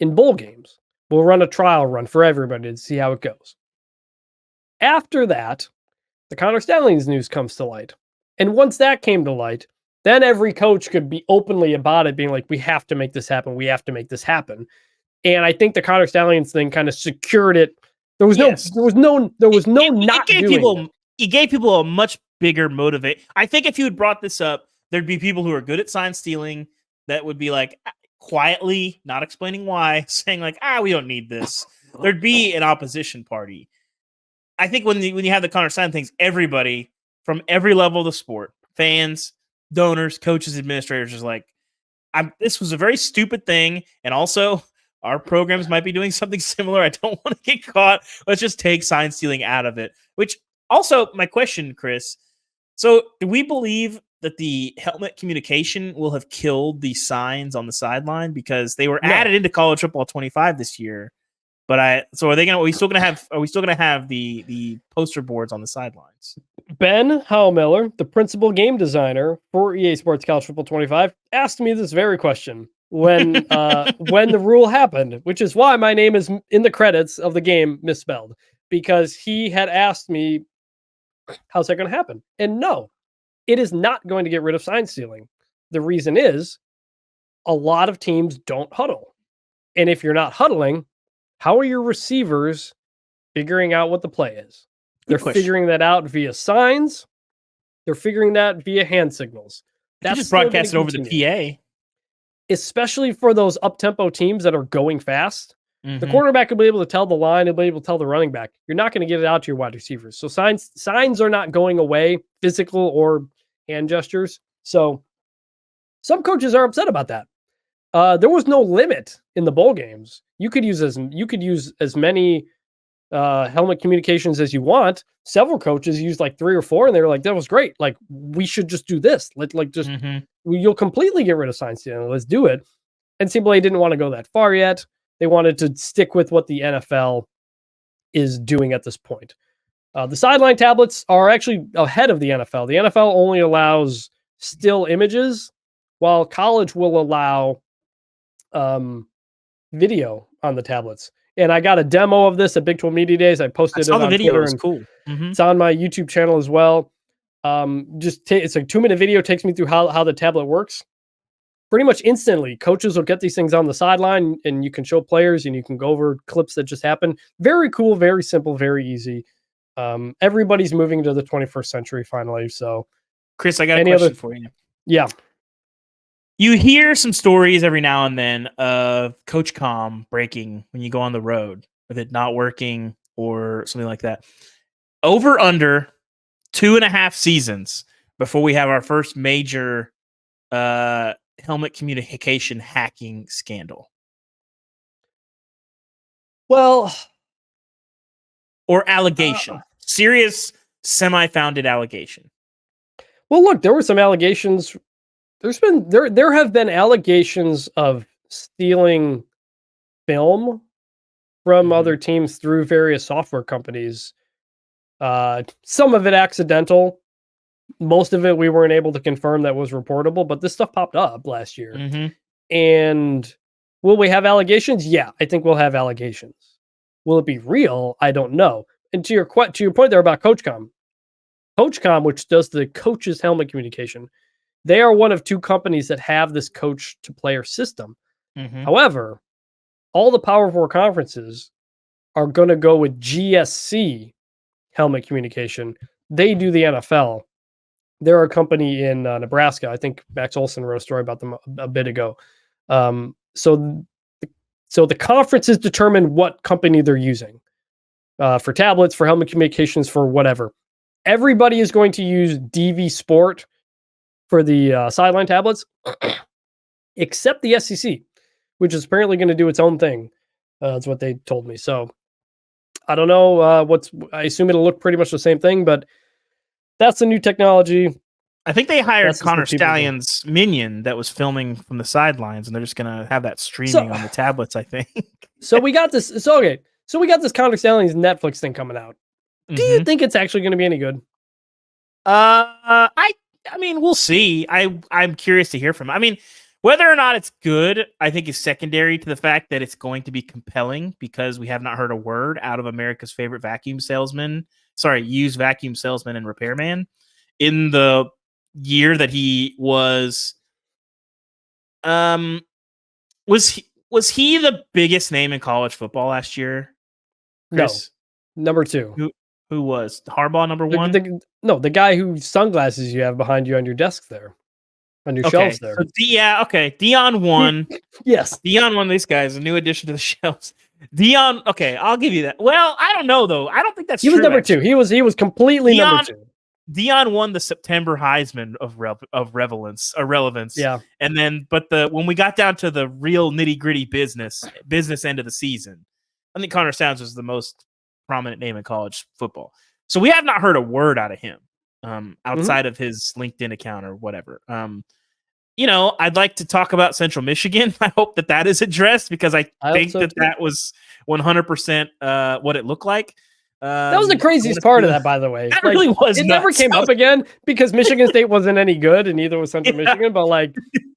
in bowl games. We'll run a trial run for everybody to see how it goes. After that, the Connor Stalions news comes to light. And once that came to light, then every coach could be openly about it, being like, we have to make this happen. We have to make this happen. And I think the Connor Stalions thing kind of secured it. There was no not doing it. He gave people a much bigger motivate. I think if you had brought this up, there'd be people who are good at sign stealing that would be like quietly, not explaining why, saying like, we don't need this. There'd be an opposition party. I think when you have the Connor Stalions things, everybody from every level of the sport, fans, donors, coaches, administrators, is like, this was a very stupid thing. And also, our programs might be doing something similar. I don't want to get caught. Let's just take sign stealing out of it. Which also, my question, Chris. So, do we believe that the helmet communication will have killed the signs on the sideline because they were added into College Football 25 this year? But are we still gonna have the poster boards on the sidelines? Ben Howmiller, the principal game designer for EA Sports College Football 25, asked me this very question when the rule happened, which is why my name is in the credits of the game misspelled, because he had asked me, how's that going to happen? And no, it is not going to get rid of sign stealing. The reason is a lot of teams don't huddle. And if you're not huddling, how are your receivers figuring out what the play is? They're figuring that out via signs. They're figuring that via hand signals. That's just broadcast it over the PA. Especially for those up-tempo teams that are going fast. Mm-hmm. The quarterback will be able to tell the line, he'll be able to tell the running back. You're not going to get it out to your wide receivers. So signs are not going away, physical or hand gestures. So some coaches are upset about that. There was no limit in the bowl games. You could use as many helmet communications as you want. Several coaches used like 3 or 4, and they were like, "That was great. Like, we should just do this. You'll completely get rid of sign stealing. Let's do it." NCAA didn't want to go that far yet. They wanted to stick with what the NFL is doing at this point. The sideline tablets are actually ahead of the NFL. The NFL only allows still images, while college will allow video on the tablets. And I got a demo of this at Big 12 Media Days. I posted it on Twitter. It was and cool. It's on my YouTube channel as well. It's a 2-minute video, takes me through how the tablet works. Pretty much instantly, coaches will get these things on the sideline and you can show players and you can go over clips that just happened. Very cool, very simple, very easy. Everybody's moving to the 21st century finally. So, Chris, I got a question for you. Yeah. You hear some stories every now and then of Coach Com breaking when you go on the road, with it not working or something like that. Over under 2.5 seasons before we have our first major helmet communication hacking scandal. Well, or allegation. Serious, semi-founded allegation. Well, look, there were some allegations. There have been allegations of stealing film from other teams through various software companies. Some of it accidental. Most of it we weren't able to confirm that was reportable, but this stuff popped up last year. And will we have allegations? Yeah, I think we'll have allegations. Will it be real? I don't know. And to your point there about CoachCom, which does the coach's helmet communication, they are one of 2 companies that have this coach to player system. However, all the Power 4 conferences are going to go with GSC helmet communication. They do the NFL. They're a company in Nebraska. I think Max Olson wrote a story about them a bit ago. So the conferences determine what company they're using for tablets, for helmet communications, for whatever. Everybody is going to use DV Sport for the sideline tablets, except the SEC, which is apparently going to do its own thing. That's what they told me. So I don't know I assume it'll look pretty much the same thing, but that's the new technology. I think they hired Connor Stallion's minion that was filming from the sidelines, and they're just going to have that streaming on the tablets, I think. So we got this. So we got this Connor Stallion's Netflix thing coming out. Do you think it's actually going to be any good? I mean, we'll see. I'm curious to hear from him. I mean, whether or not it's good, I think is secondary to the fact that it's going to be compelling, because we have not heard a word out of America's favorite used vacuum salesman and repairman in the year that he was. Was he the biggest name in college football last year? Chris? No, number 2. Who was Harbaugh number 1? The guy whose sunglasses you have behind you on your desk there, on your shelves there. So Dion won. Yes, Dion won. These guys, a new addition to the shelves. Dion. Okay, I'll give you that. Well, I don't know though. I don't think that's true. He was number 2. He was completely number 2. Dion won the September Heisman of relevance. Yeah, and then when we got down to the real nitty gritty business end of the season, I think Connor Stallings was the most prominent name in college football. So we have not heard a word out of him outside of his LinkedIn account or whatever. I'd like to talk about Central Michigan. I hope that is addressed, because I think that was 100% what it looked like. That was the craziest part of that, by the way. That really was. It never came up again because Michigan State wasn't any good, and neither was Central Michigan. But it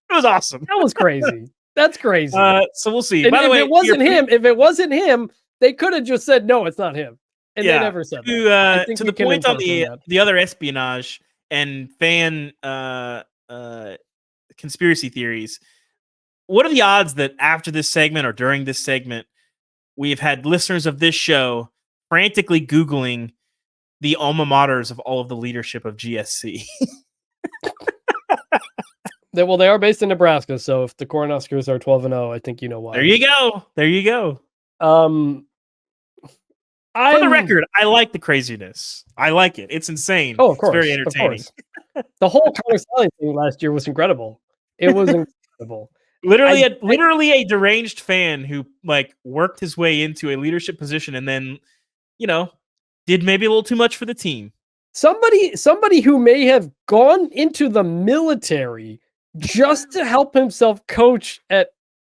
was awesome. That was crazy. That's crazy. So we'll see. And by the way, if it wasn't him, they could have just said no, it's not him, and they never said that. To the point on the other espionage and fan conspiracy theories. What are the odds that after this segment or during this segment, we have had listeners of this show frantically Googling the alma maters of all of the leadership of GSC? They are based in Nebraska, so if the Cornhuskers are 12-0, I think you know why. There you go. For the record, I like the craziness. I like it. It's insane. Oh, of course. It's very entertaining. The whole Connor Stallings thing last year was incredible. It was incredible. Literally a deranged fan who worked his way into a leadership position and then, did maybe a little too much for the team. Somebody who may have gone into the military just to help himself coach at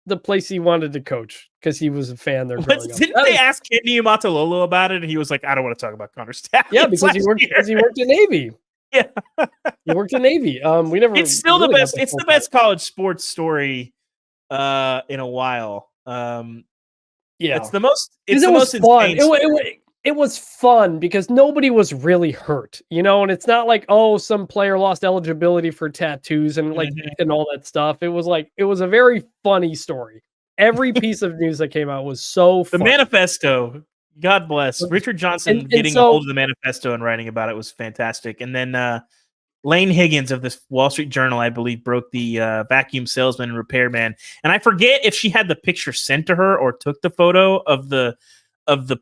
the place he wanted to coach because he was a fan there growing up. Didn't they ask Kenny Matololo about it? And he was like, I don't want to talk about Connor Stallings. Yeah, because he worked in Navy. Yeah. He worked in Navy. It's still the best. It's the best college sports story in a while. Yeah. It's the most fun. insane. It was fun because nobody was really hurt, and it's not like, oh, some player lost eligibility for tattoos and and all that stuff. It was a very funny story. Every piece of news that came out was so The funny. manifesto, God bless. Richard Johnson And getting a hold of the manifesto and writing about it was fantastic. And then Lane Higgins of this Wall Street Journal, I believe, broke the vacuum salesman and repairman. And I forget if she had the picture sent to her or took the photo of the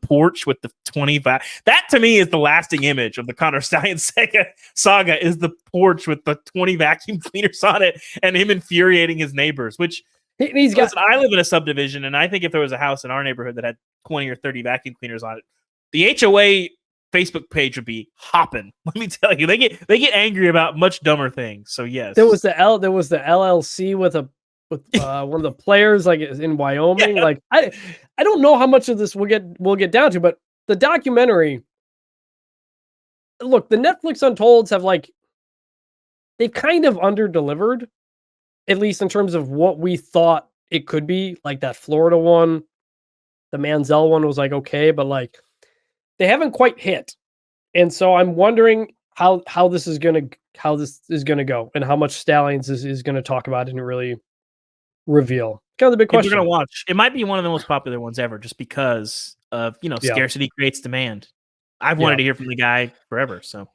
porch with the 20 that to me is the lasting image of the Connor Stallion saga is the porch with the 20 vacuum cleaners on it and him infuriating his neighbors, which I live in a subdivision, and I think if there was a house in our neighborhood that had 20 or 30 vacuum cleaners on it, the HOA Facebook page would be hopping. Let me tell you, they get angry about much dumber things. So yes, there was the LLC with one of the players in Wyoming. Yeah. I don't know how much of this we'll get down to, but the documentary. Look, the Netflix Untolds have they've kind of underdelivered, at least in terms of what we thought it could be. Like that Florida one, the Manziel one was okay, but they haven't quite hit. And so I'm wondering how this is gonna go and how much Stallions is gonna talk about and really reveal. Kind of the big question. We're gonna watch. It might be one of the most popular ones ever, just because of scarcity creates demand. I've wanted to hear from the guy forever. So,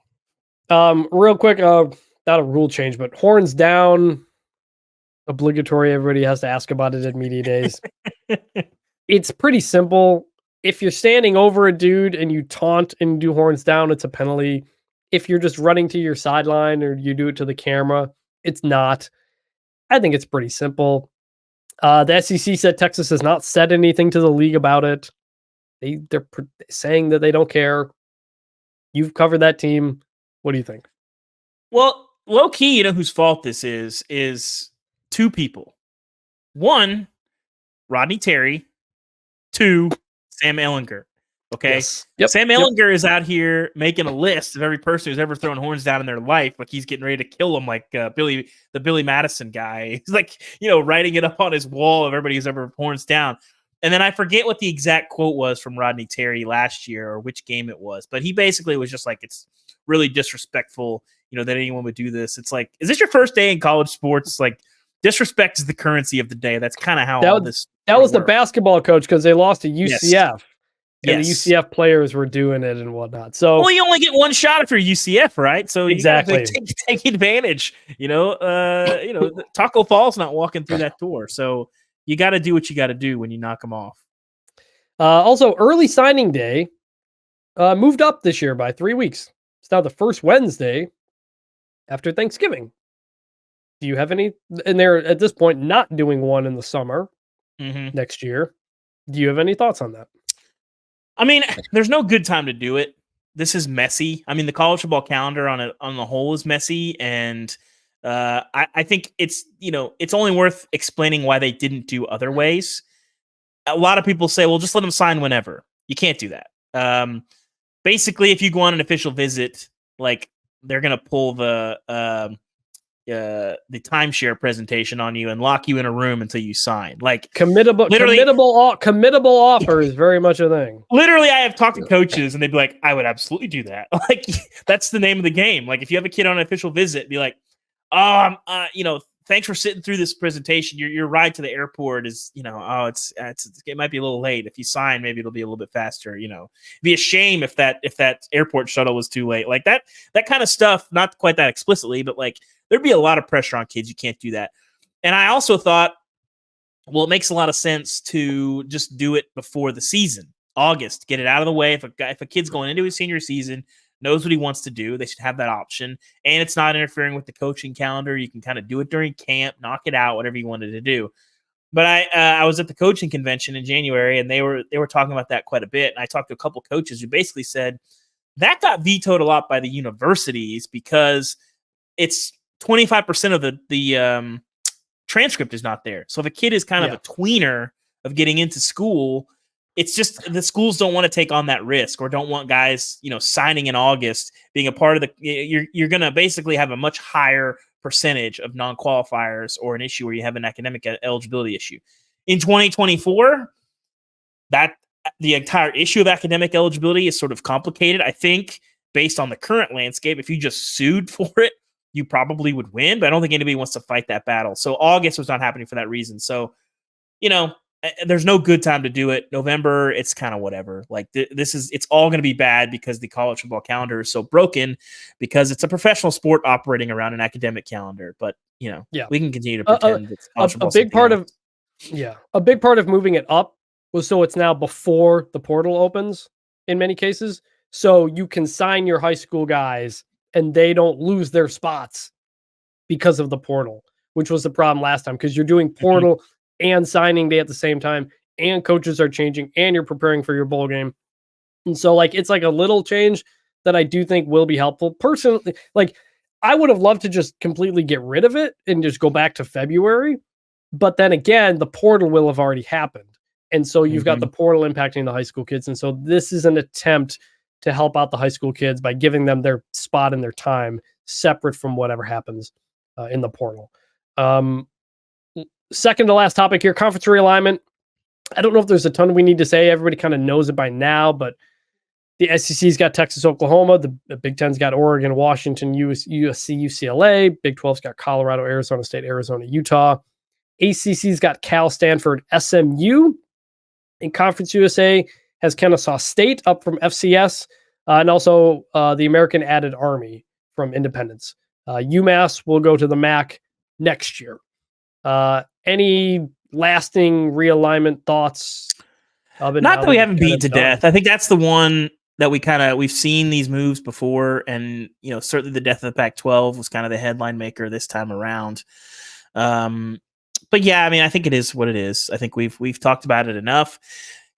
real quick, not a rule change, but horns down. Obligatory. Everybody has to ask about it at media days. It's pretty simple. If you're standing over a dude and you taunt and do horns down, it's a penalty. If you're just running to your sideline or you do it to the camera, it's not. I think it's pretty simple. The SEC said Texas has not said anything to the league about it. They're saying that they don't care. You've covered that team. What do you think? Well, low key, whose fault this is two people. One, Rodney Terry. Two, Sam Ehlinger. Okay. Yes. Yep. Sam Ehlinger is out here making a list of every person who's ever thrown horns down in their life. Like he's getting ready to kill them, like the Billy Madison guy. He's writing it up on his wall of everybody who's ever horns down. And then I forget what the exact quote was from Rodney Terry last year or which game it was, but he basically was just it's really disrespectful, that anyone would do this. It's is this your first day in college sports? Disrespect is the currency of the day. That's kind of how all this. That was the basketball coach because they lost to UCF. Yes. And the UCF players were doing it and whatnot. So, well, you only get one shot if you're UCF, right? So exactly, you take advantage. Taco Fall's not walking through that door, so you got to do what you got to do when you knock them off. Also, early signing day moved up this year by 3 weeks. It's now the first Wednesday after Thanksgiving. Do you have any? And they're at this point not doing one in the summer next year. Do you have any thoughts on that? I mean, there's no good time to do it. This is messy. I mean, the college football calendar on the whole is messy, and I think it's only worth explaining why they didn't do other ways. A lot of people say, well, just let them sign whenever. You can't do that. Basically, if you go on an official visit, they're gonna pull the timeshare presentation on you and lock you in a room until you sign. Committable offer is very much a thing. Literally, I have talked to coaches and they'd be like, I would absolutely do that. That's the name of the game. If you have a kid on an official visit, be like, thanks for sitting through this presentation. Your ride to the airport is, it might be a little late. If you sign, maybe it'll be a little bit faster. It'd be a shame if that airport shuttle was too late. That kind of stuff, not quite that explicitly, but there'd be a lot of pressure on kids. You can't do that. And I also thought, well, it makes a lot of sense to just do it before the season, August, get it out of the way. If a kid's going into his senior season, knows what he wants to do, they should have that option. And it's not interfering with the coaching calendar. You can kind of do it during camp, knock it out, whatever you wanted to do. But I was at the coaching convention in January, and they were talking about that quite a bit. And I talked to a couple coaches who basically said that got vetoed a lot by the universities because it's 25% of the transcript is not there. So if a kid is kind of a tweener of getting into school, it's just the schools don't want to take on that risk or don't want guys, signing in August, being a part of you're going to basically have a much higher percentage of non-qualifiers or an issue where you have an academic eligibility issue. In 2024, that the entire issue of academic eligibility is sort of complicated. I think based on the current landscape, if you just sued for it, you probably would win, but I don't think anybody wants to fight that battle. So August was not happening for that reason. So, there's no good time to do it. November, it's kind of whatever. Like it's all going to be bad because the college football calendar is so broken because it's a professional sport operating around an academic calendar. But, we can continue to pretend it's college football. A big part of moving it up was so it's now before the portal opens in many cases. So you can sign your high school guys and they don't lose their spots because of the portal, which was the problem last time because you're doing portal and signing day at the same time, and coaches are changing, and you're preparing for your bowl game. And so, it's like a little change that I do think will be helpful. Personally, I would have loved to just completely get rid of it and just go back to February. But then again, the portal will have already happened. And so you've got the portal impacting the high school kids. And so this is an attempt to help out the high school kids by giving them their spot and their time separate from whatever happens in the portal. Second to last topic here, conference realignment. I don't know if there's a ton we need to say. Everybody kind of knows it by now, but the SEC's got Texas, Oklahoma. The Big Ten's got Oregon, Washington, USC, UCLA. Big 12's got Colorado, Arizona State, Arizona, Utah. ACC's got Cal, Stanford, SMU. And Conference USA has Kennesaw State up from FCS, and also the American Added Army from Independence. UMass will go to the MAC next year. Any lasting realignment thoughts? Not that we haven't beat to death. I think that's the one that we've seen these moves before, and certainly the death of the Pac-12 was kind of the headline maker this time around. But yeah, I mean, I think it is what it is. I think we've talked about it enough.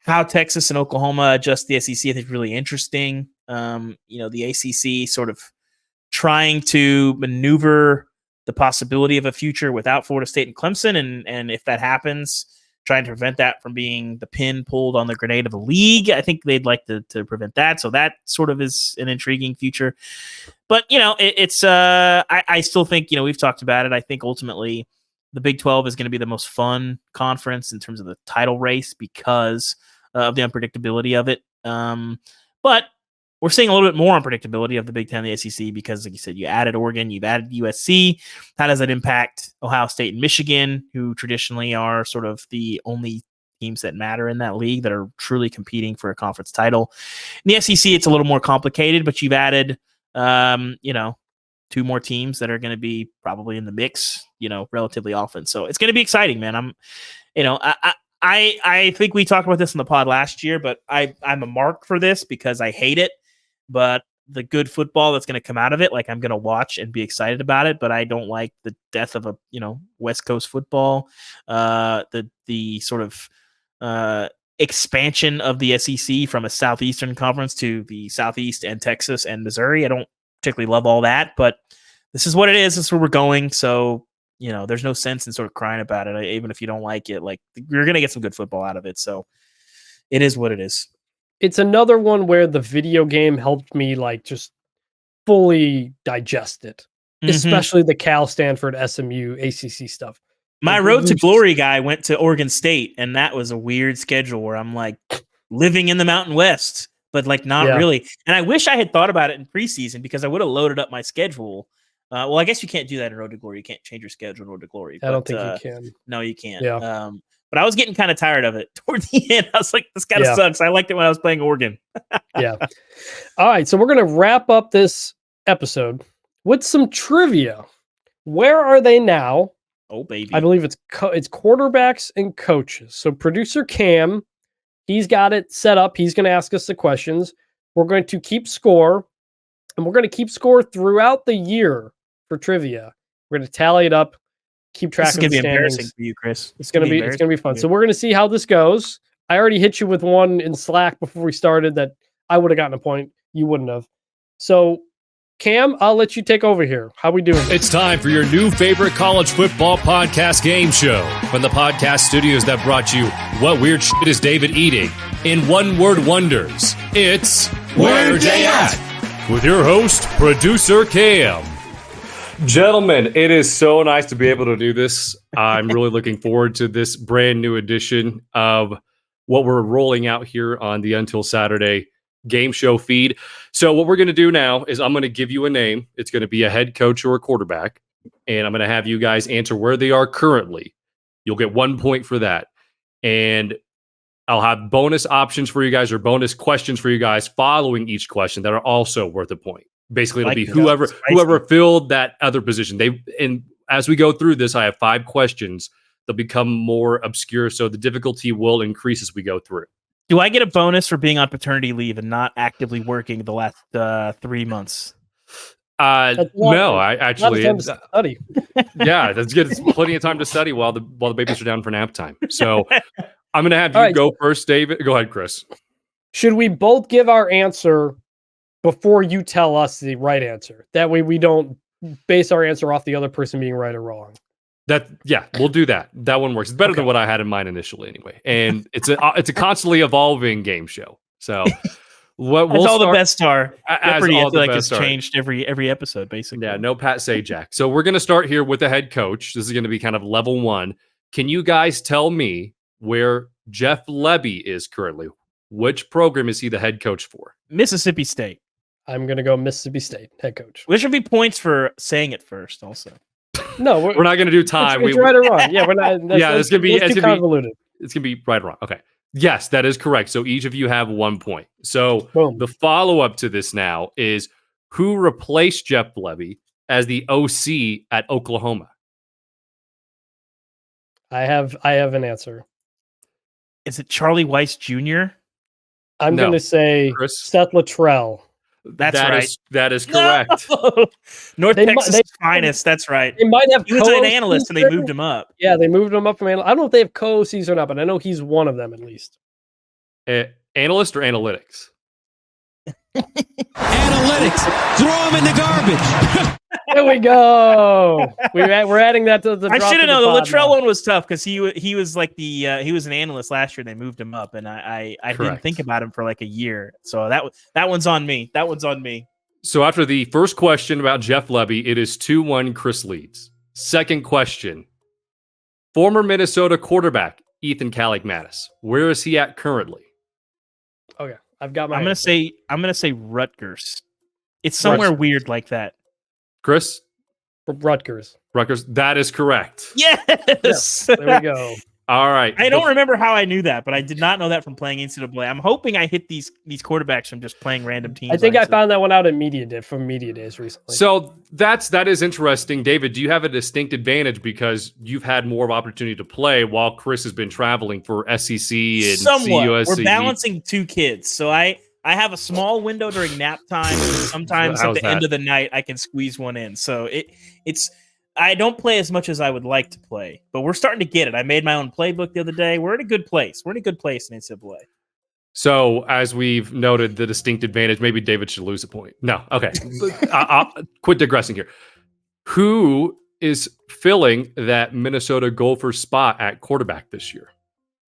How Texas and Oklahoma adjust the SEC, I think, is really interesting. The ACC sort of trying to maneuver the possibility of a future without Florida State and Clemson, and if that happens, trying to prevent that from being the pin pulled on the grenade of the league. I think they'd like to prevent that. So that sort of is an intriguing future. But it's I still think we've talked about it. I think ultimately the Big 12 is going to be the most fun conference in terms of the title race because of the unpredictability of it. But we're seeing a little bit more unpredictability of the Big Ten and the SEC because, like you said, you added Oregon, you've added USC. How does that impact Ohio State and Michigan, who traditionally are sort of the only teams that matter in that league that are truly competing for a conference title? In the SEC, it's a little more complicated, but you've added, two more teams that are going to be probably in the mix, relatively often. So it's going to be exciting, man. I think we talked about this in the pod last year, but I'm a mark for this because I hate it. But the good football that's going to come out of it, I'm going to watch and be excited about it. But I don't like the death of a West Coast football, the sort of expansion of the SEC from a Southeastern conference to the Southeast and Texas and Missouri. I don't particularly love all that, but this is what it is. This is where we're going. So there's no sense in sort of crying about it, even if you don't like it. You're going to get some good football out of it. So it is what it is. It's another one where the video game helped me just fully digest it, especially the Cal, Stanford, SMU, ACC stuff. My road to glory guy went to Oregon State, and that was a weird schedule where I'm living in the Mountain West, but not really. And I wish I had thought about it in preseason because I would have loaded up my schedule. Well, I guess you can't do that in Road to Glory. You can't change your schedule in Road to Glory. I don't think you can. No, you can't. Yeah. But I was getting kind of tired of it toward the end. I was like, this kind of sucks. I liked it when I was playing Oregon. Yeah. All right. So we're going to wrap up this episode with some trivia. Where are they now? Oh, baby. I believe it's quarterbacks and coaches. So producer Cam, he's got it set up. He's going to ask us the questions. We're going to keep score, and we're going to keep score throughout the year for trivia. We're going to tally it up. Keep track of the standings. It's going to be embarrassing for you, Chris. It's going to be fun. So we're going to see how this goes. I already hit you with one in Slack before we started that I would have gotten a point. You wouldn't have. So, Cam, I'll let you take over here. How we doing? It's time for your new favorite college football podcast game show from the podcast studios that brought you What Weird Shit Is David Eating? In one-word wonders. It's Where Dey At? With your host, producer Cam. Gentlemen, it is so nice to be able to do this. I'm really looking forward to this brand new edition of what we're rolling out here on the Until Saturday game show feed. So what we're going to do now is I'm going to give you a name. It's going to be a head coach or a quarterback, and I'm going to have you guys answer where they are currently. You'll get 1 point for that. And I'll have bonus options for you guys or bonus questions for you guys following each question that are also worth a point. Basically, it'll be whoever filled that other position. And as we go through this, I have 5 questions. They'll become more obscure, so the difficulty will increase as we go through. Do I get a bonus for being on paternity leave and not actively working the last 3 months? No, I actually study. Yeah, that's good. It's plenty of time to study while the babies are down for nap time. So I'm going to have you go first, David. Go ahead, Chris. Should we both give our answer before you tell us the right answer? That way we don't base our answer off the other person being right or wrong. We'll do that. That one works. It's better than what I had in mind initially, anyway. And it's a constantly evolving game show. So we'll all the best star. I feel like it's changed every episode, basically. Yeah, no Pat Sajak. So we're going to start here with the head coach. This is going to be kind of level 1. Can you guys tell me where Jeff Lebby is currently? Which program is he the head coach for? Mississippi State. I'm going to go Mississippi State head coach. There should be points for saying it first, also. No, we're not going to do time. It's right or wrong. Yeah, we're not. It's going to be convoluted. It's going to be right or wrong. Okay. Yes, that is correct. So each of you have 1 point. So Boom. The follow-up to this now is who replaced Jeff Lebby as the OC at Oklahoma? I have an answer. Is it Charlie Weiss Jr.? I'm going to say Chris? Seth Luttrell. That right. That is correct. No! North Texas finest. That's right. They might have. He was an analyst, and they moved him up. Yeah, they moved him up from analyst. I don't know if they have co-OCs or not, but I know he's one of them at least. Analyst or analytics? Analytics. Throw him in the garbage. There we go. We're adding that to the. I should have known. The Luttrell one was tough because he was like he was an analyst last year. And they moved him up, and I didn't think about him for like a year. So that one's on me. That one's on me. So after the first question about Jeff Lebby, it is 2-1. Chris leads. Second question: former Minnesota quarterback Ethan Kaliakmanis. Where is he at currently? Okay, I've got my. I'm gonna say Rutgers. It's somewhere weird like that. Chris? Rutgers. That is correct. Yes. There we go. All right. I don't remember how I knew that, but I did not know that from playing NCAA. I'm hoping I hit these quarterbacks from just playing random teams. I think I found that one out from Media Days recently. So that is interesting. David, do you have a distinct advantage because you've had more of opportunity to play while Chris has been traveling for SEC and somewhat. CUSC? We're balancing 2 kids, so I have a small window during nap time. And sometimes at the end of the night, I can squeeze one in. So it's I don't play as much as I would like to play, but we're starting to get it. I made my own playbook the other day. We're in a good place. We're in a good place in NCAA. So as we've noted, the distinct advantage, maybe David should lose a point. No, okay. I'll quit digressing here. Who is filling that Minnesota Gopher spot at quarterback this year?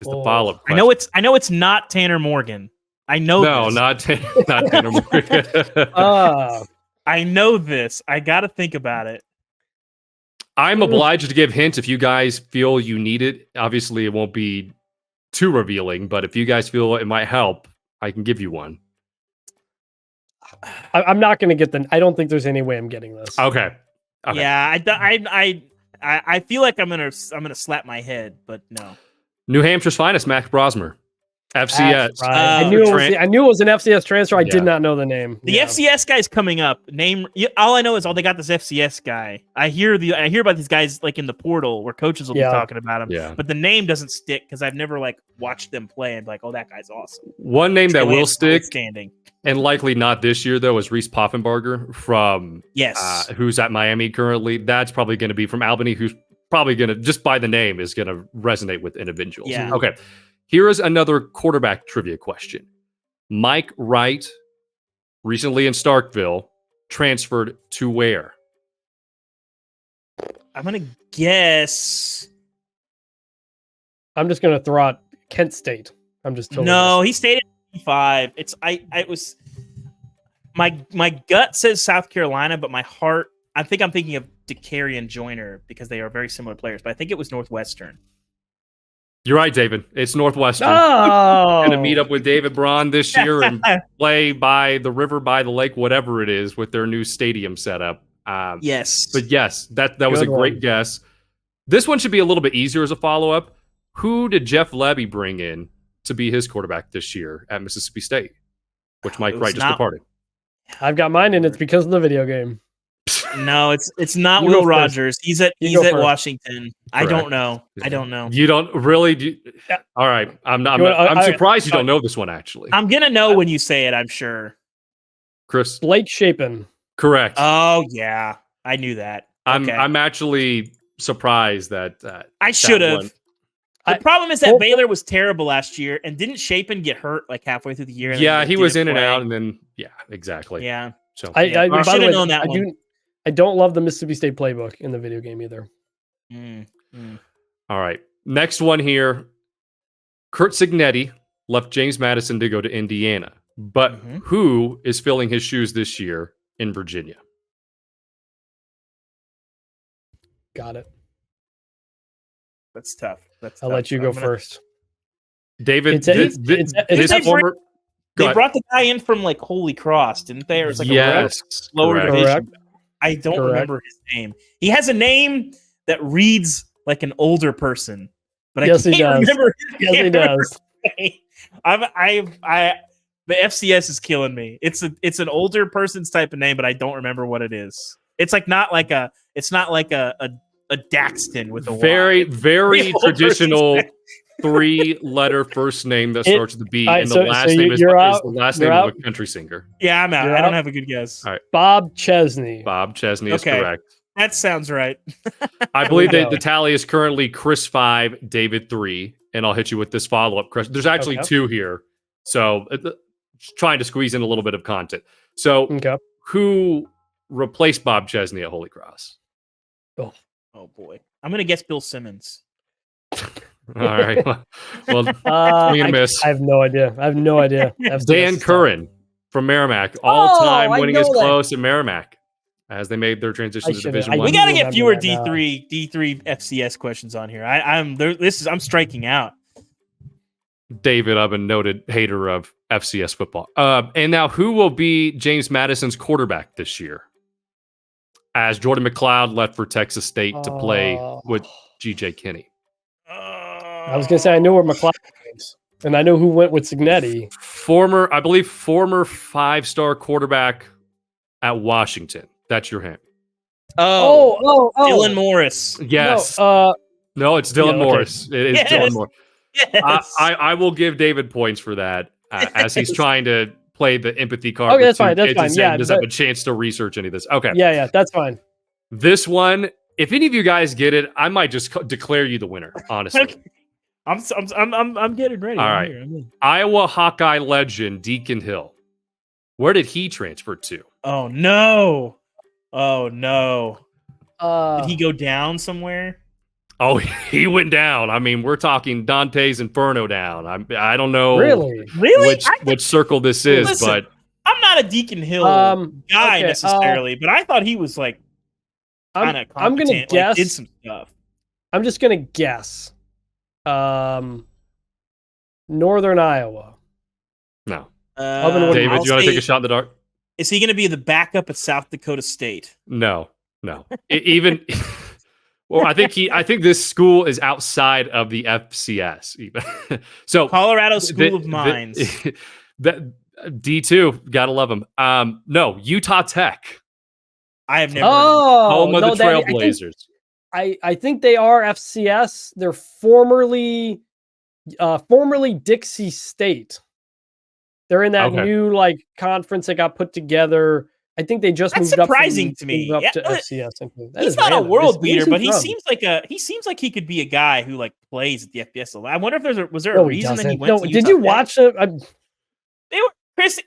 Is the follow-up question. I know it's not Tanner Morgan. I know. No, this. not Tanner Morgan. I know this. I got to think about it. I'm obliged to give hints if you guys feel you need it. Obviously, it won't be too revealing, but if you guys feel it might help, I can give you one. I'm not going to get I don't think there's any way I'm getting this. Okay. Yeah, I feel like I'm gonna slap my head, but no. New Hampshire's finest, Mac Brosmer. FCS. Right. I knew it was an FCS transfer. I did not know the name. The FCS guy's coming up. All I know is they got this FCS guy. I hear about these guys like in the portal where coaches will be talking about him. Yeah. But the name doesn't stick because I've never watched them play and be like, oh, that guy's awesome. One name that will stick, standing, and likely not this year though, is Reese Poffenbarger from who's at Miami currently. That's probably going to be from Albany, who's probably going to just by the name is going to resonate with individuals. Yeah. Okay. Here is another quarterback trivia question. Mike Wright, recently in Starkville, transferred to where? I'm going to guess. I'm just going to throw out Kent State. I'm just totally No, he stayed at 5. My gut says South Carolina, but my heart, I think I'm thinking of DeCarry and Joyner because they are very similar players, but I think it was Northwestern. You're right, David. It's Northwestern. Oh, Going to meet up with David Braun this year and play by the river, by the lake, whatever it is, with their new stadium setup. Yes. But yes, that was a great guess. This one should be a little bit easier as a follow-up. Who did Jeff Levy bring in to be his quarterback this year at Mississippi State? Which Mike Wright just departed. I've got mine, and it's because of the video game. No, it's not Will Rogers. He's at Washington. Correct. I don't know. I don't know. You don't really? All right. I'm surprised you don't know this one, actually. I'm going to know when you say it, I'm sure. Chris? Blake Shapen. Correct. Oh, yeah. I knew that. Okay. I'm actually surprised that I should have. The problem is that Baylor was terrible last year, and didn't Shapen get hurt like halfway through the year? Yeah, he was in and out, and then exactly. Yeah. So I should have known that one. I don't love the Mississippi State playbook in the video game either. All right. Next one here. Kurt Cignetti left James Madison to go to Indiana. But who is filling his shoes this year in Virginia? Got it. That's tough. I'll let you go first. David, they brought the guy in from like Holy Cross, didn't they? Or it's like a lower division. I don't remember his name. He has a name that reads like an older person, but I can't remember. Yes, he does. The FCS is killing me. It's an older person's type of name, but I don't remember what it is. It's not like a Daxton with a very traditional 3-letter first name that starts with a B, and the last name is the last name of a country singer. Yeah, I'm out. I don't have a good guess. All right. Bob Chesney. Bob Chesney is correct. That sounds right. I believe that the tally is currently Chris 5, David 3, and I'll hit you with this follow-up question. There's actually 2 here, so trying to squeeze in a little bit of content. So who replaced Bob Chesney at Holy Cross? Oh boy. I'm going to guess Bill Simmons. All right. Well, swing and a miss. I have no idea. Dan Curran from Merrimack, all-time winningest close at Merrimack as they made their transition to Division 1. We got to get fewer D3 FCS questions on here. I'm striking out. David Ubben, noted hater of FCS football. And now, who will be James Madison's quarterback this year? As Jordan McLeod left for Texas State to play with G.J. Kinney. I was going to say I know where McLeod is, and I know who went with Cignetti. Former 5-star quarterback at Washington. That's your hint. Oh. Dylan Morris. Yes. No, it's Dylan Morris. It is Dylan Morris. Yes. I will give David points for that as he's trying to play the empathy card. Okay, that's fine. That's fine. Yeah, does have a chance to research any of this. Okay. Yeah, that's fine. This one, if any of you guys get it, I might just declare you the winner. Honestly, okay. I'm getting ready. All right, Iowa Hawkeye legend Deacon Hill. Where did he transfer to? Oh no! Did he go down somewhere? Oh, he went down. I mean, we're talking Dante's Inferno down. I don't know really which circle this is, but I'm not a Deacon Hill guy necessarily, but I thought he was like kind of competent. I'm gonna guess. Did some stuff. I'm just gonna guess. Northern Iowa. No. David, do you want to take a shot in the dark? Is he going to be the backup at South Dakota State? No. Even. Well, I think this school is outside of the FCS. Even so, Colorado School of Mines. D2, gotta love them. No, Utah Tech. I have never. Home of the Trailblazers. I think they are FCS. They're formerly Dixie State. They're in that new conference that got put together. I think they just moved surprising to me. Up to FCS. He's not a world beater, but he seems like he could be a guy who plays at the FBS level. I wonder if was there a reason that he went to Utah Did you watch it? Chris,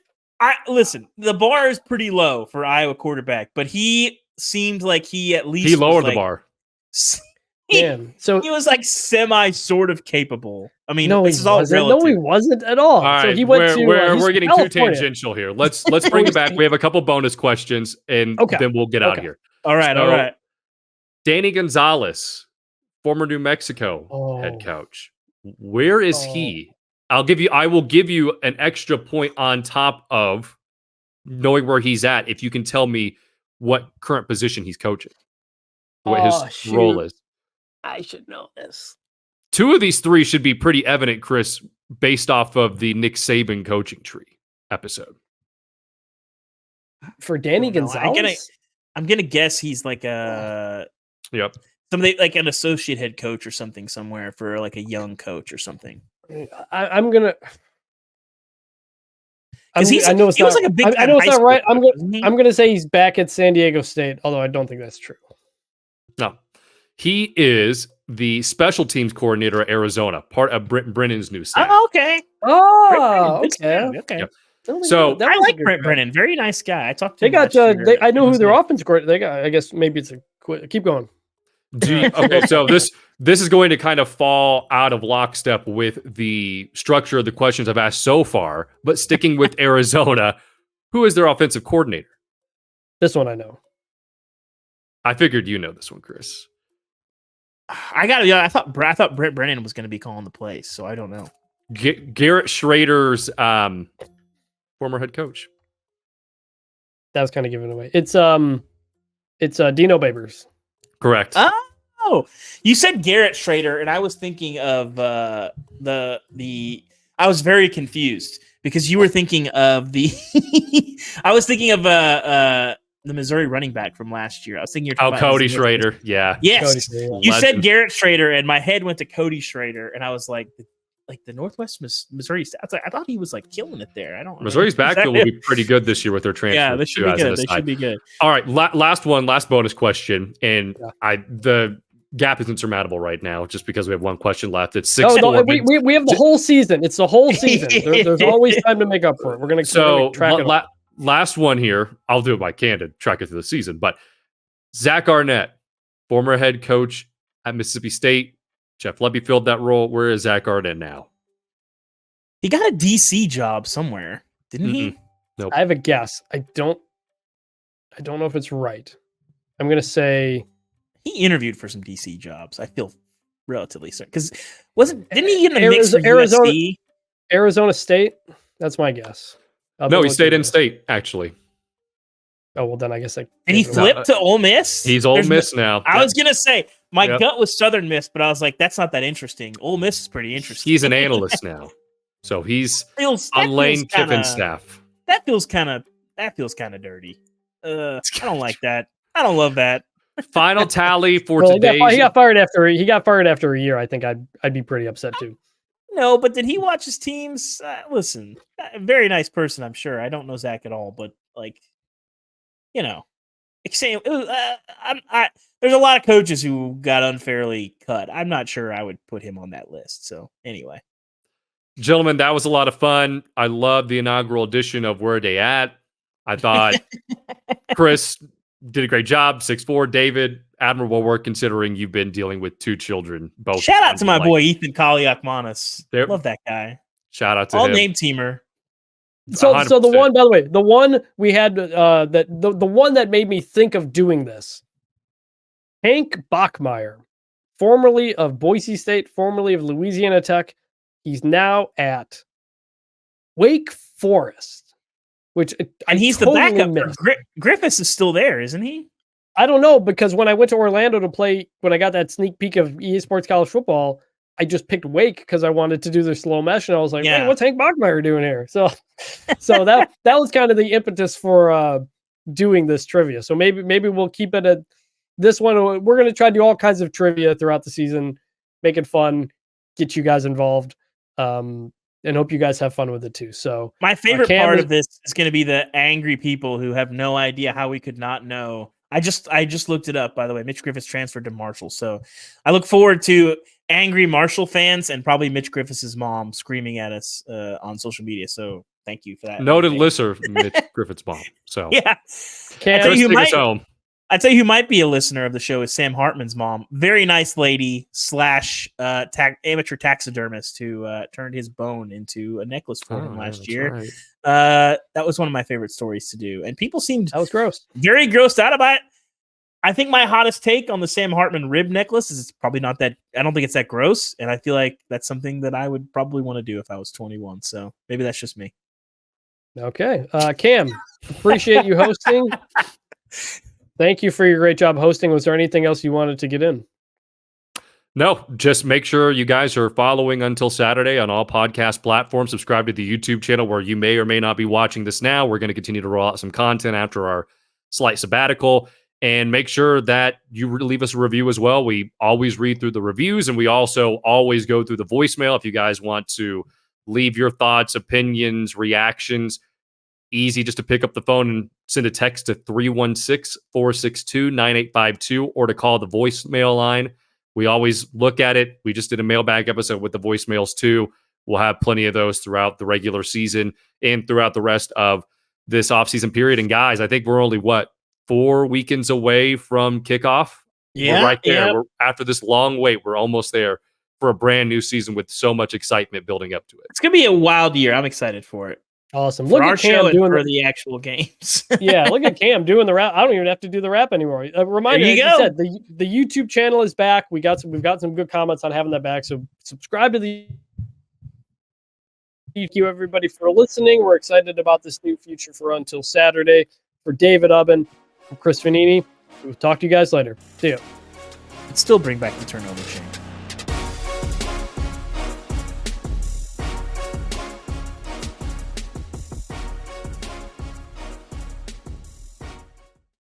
listen, the bar is pretty low for Iowa quarterback, but he seemed like he at least lowered the bar. So he was semi sort of capable. I mean, this is all relative. No, he wasn't at all. All right, so he went we're getting too tangential here. Let's bring it back. We have a couple bonus questions, and then we'll get out of here. All right. Danny Gonzalez, former New Mexico head coach. Where is he? I will give you an extra point on top of knowing where he's at if you can tell me what current position he's coaching. What his role is. I should know this. 2 of these 3 should be pretty evident, Chris, based off of the Nick Saban coaching tree episode. For Danny Gonzalez? I'm gonna guess he's like a somebody like an associate head coach or something somewhere for like a young coach or something. I'm gonna. I know it's he was not, like a big. I know it's not right. I'm gonna say he's back at San Diego State, although I don't think that's true. No, he is the special teams coordinator at Arizona, part of Brent Brennan's new staff. Oh, okay. Oh, okay. Yep. So I like Brent Brennan. Very nice guy. I talked to they him got. last year. I know who their offense coordinator. They got. I guess maybe it's a. Keep going. Okay, so this is going to kind of fall out of lockstep with the structure of the questions I've asked so far, but sticking with Arizona, who is their offensive coordinator? This one I know. I figured you know this one, Chris. I thought Brent Brennan was going to be calling the plays, so I don't know. Garrett Schrader's former head coach. That was kind of given away. It's Dino Babers. Correct. Oh, you said Garrett Schrader, and I was thinking of I was very confused because you were thinking of I was thinking of the Missouri running back from last year. I was thinking Cody Schrader. Yeah. Yes. Cody, You said Garrett Schrader, and my head went to Cody Schrader, and I was like the Northwest Missouri. I thought he was like killing it there. I don't. Missouri's backfield will be pretty good this year with their transfer. Yeah, they should be good. They should be good. All right, last bonus question, and the gap is insurmountable right now just because we have one question left. It's 6. No, we have the whole season. It's the whole season. There's always time to make up for it. We're gonna track it. Last one here. I'll do it by candid track it through the season. But Zach Arnett, former head coach at Mississippi State. Jeff Lebby filled that role. Where is Zach Arnett now? He got a DC job somewhere, didn't he? Nope. I have a guess. I don't know if it's right. I'm gonna say he interviewed for some DC jobs. I feel relatively certain because didn't he get in the mix for Arizona State? That's my guess. No, he stayed in state actually. Oh well, then I guess and he flipped to Ole Miss. He's Ole Miss now. I was gonna say my gut was Southern Miss, but I was like, that's not that interesting. Ole Miss is pretty interesting. He's an analyst now, so he's on Lane Kiffin's staff. That feels kind of dirty. I don't like that. I don't love that. Final tally for today. He got fired after a year. I think I'd be pretty upset too. No, but did he watch his teams? Listen, very nice person, I'm sure. I don't know Zach at all, but like, there's a lot of coaches who got unfairly cut. I'm not sure I would put him on that list. So anyway, gentlemen, that was a lot of fun. I love the inaugural edition of Where Dey At. I thought Chris did a great job. 6'4", David, admirable work considering you've been dealing with 2 children. Both. Shout out to my boy Ethan Kaliakmanis. Love that guy. Shout out to all him. name teamer. So the one, by the way, the one we had the one that made me think of doing this. Hank Bachmeier, formerly of Boise State, formerly of Louisiana Tech, he's now at Wake Forest. And he's the backup. Griffiths is still there, isn't he? I don't know, because when I went to Orlando to play, when I got that sneak peek of EA Sports College Football, I just picked Wake because I wanted to do their slow mesh, and I was like, hey, what's Hank Bachmeier doing here? So that was kind of the impetus for doing this trivia. So maybe we'll keep it at this one. We're going to try to do all kinds of trivia throughout the season, make it fun, get you guys involved. And hope you guys have fun with it too. So my favorite part of this is going to be the angry people who have no idea how we could not know. I just looked it up, by the way. Mitch Griffiths transferred to Marshall. So I look forward to angry Marshall fans and probably Mitch Griffiths' mom screaming at us on social media. So thank you for that. Noted listener, Mitch Griffiths' mom. So yeah. I'd tell you who might be a listener of the show is Sam Hartman's mom. Very nice lady / amateur taxidermist who turned his bone into a necklace for him last year. Right. That was one of my favorite stories to do. And people seemed that was gross. Very grossed out about it. I think my hottest take on the Sam Hartman rib necklace is it's probably not that. I don't think it's that gross, and I feel like that's something that I would probably want to do if I was 21. So maybe that's just me. Okay, Cam, appreciate you hosting. Thank you for your great job hosting. Was there anything else you wanted to get in? No, just make sure you guys are following Until Saturday on all podcast platforms. Subscribe to the YouTube channel where you may or may not be watching this now. We're going to continue to roll out some content after our slight sabbatical. And make sure that you leave us a review as well. We always read through the reviews, and we also always go through the voicemail. If you guys want to leave your thoughts, opinions, reactions, easy just to pick up the phone and send a text to 316-462-9852 or to call the voicemail line. We always look at it. We just did a mailbag episode with the voicemails too. We'll have plenty of those throughout the regular season and throughout the rest of this offseason period. And guys, I think we're only 4 weekends away from kickoff. Yeah, we're right there. yeah. We're, after this long wait, we're almost there for a brand new season with so much excitement building up to it. It's gonna be a wild year. I'm excited for it. Awesome. For Look our at show Cam and doing for the actual games. Yeah, look at Cam doing the rap. I don't even have to do the rap anymore. Reminder, There you as go. you said, the YouTube channel is back. We've got some good comments on having that back. So subscribe to the. Thank you everybody for listening. We're excited about this new future for Until Saturday. For David Ubben, for Chris Vannini, we'll talk to you guys later. See ya. It'd still bring back the turnover chain.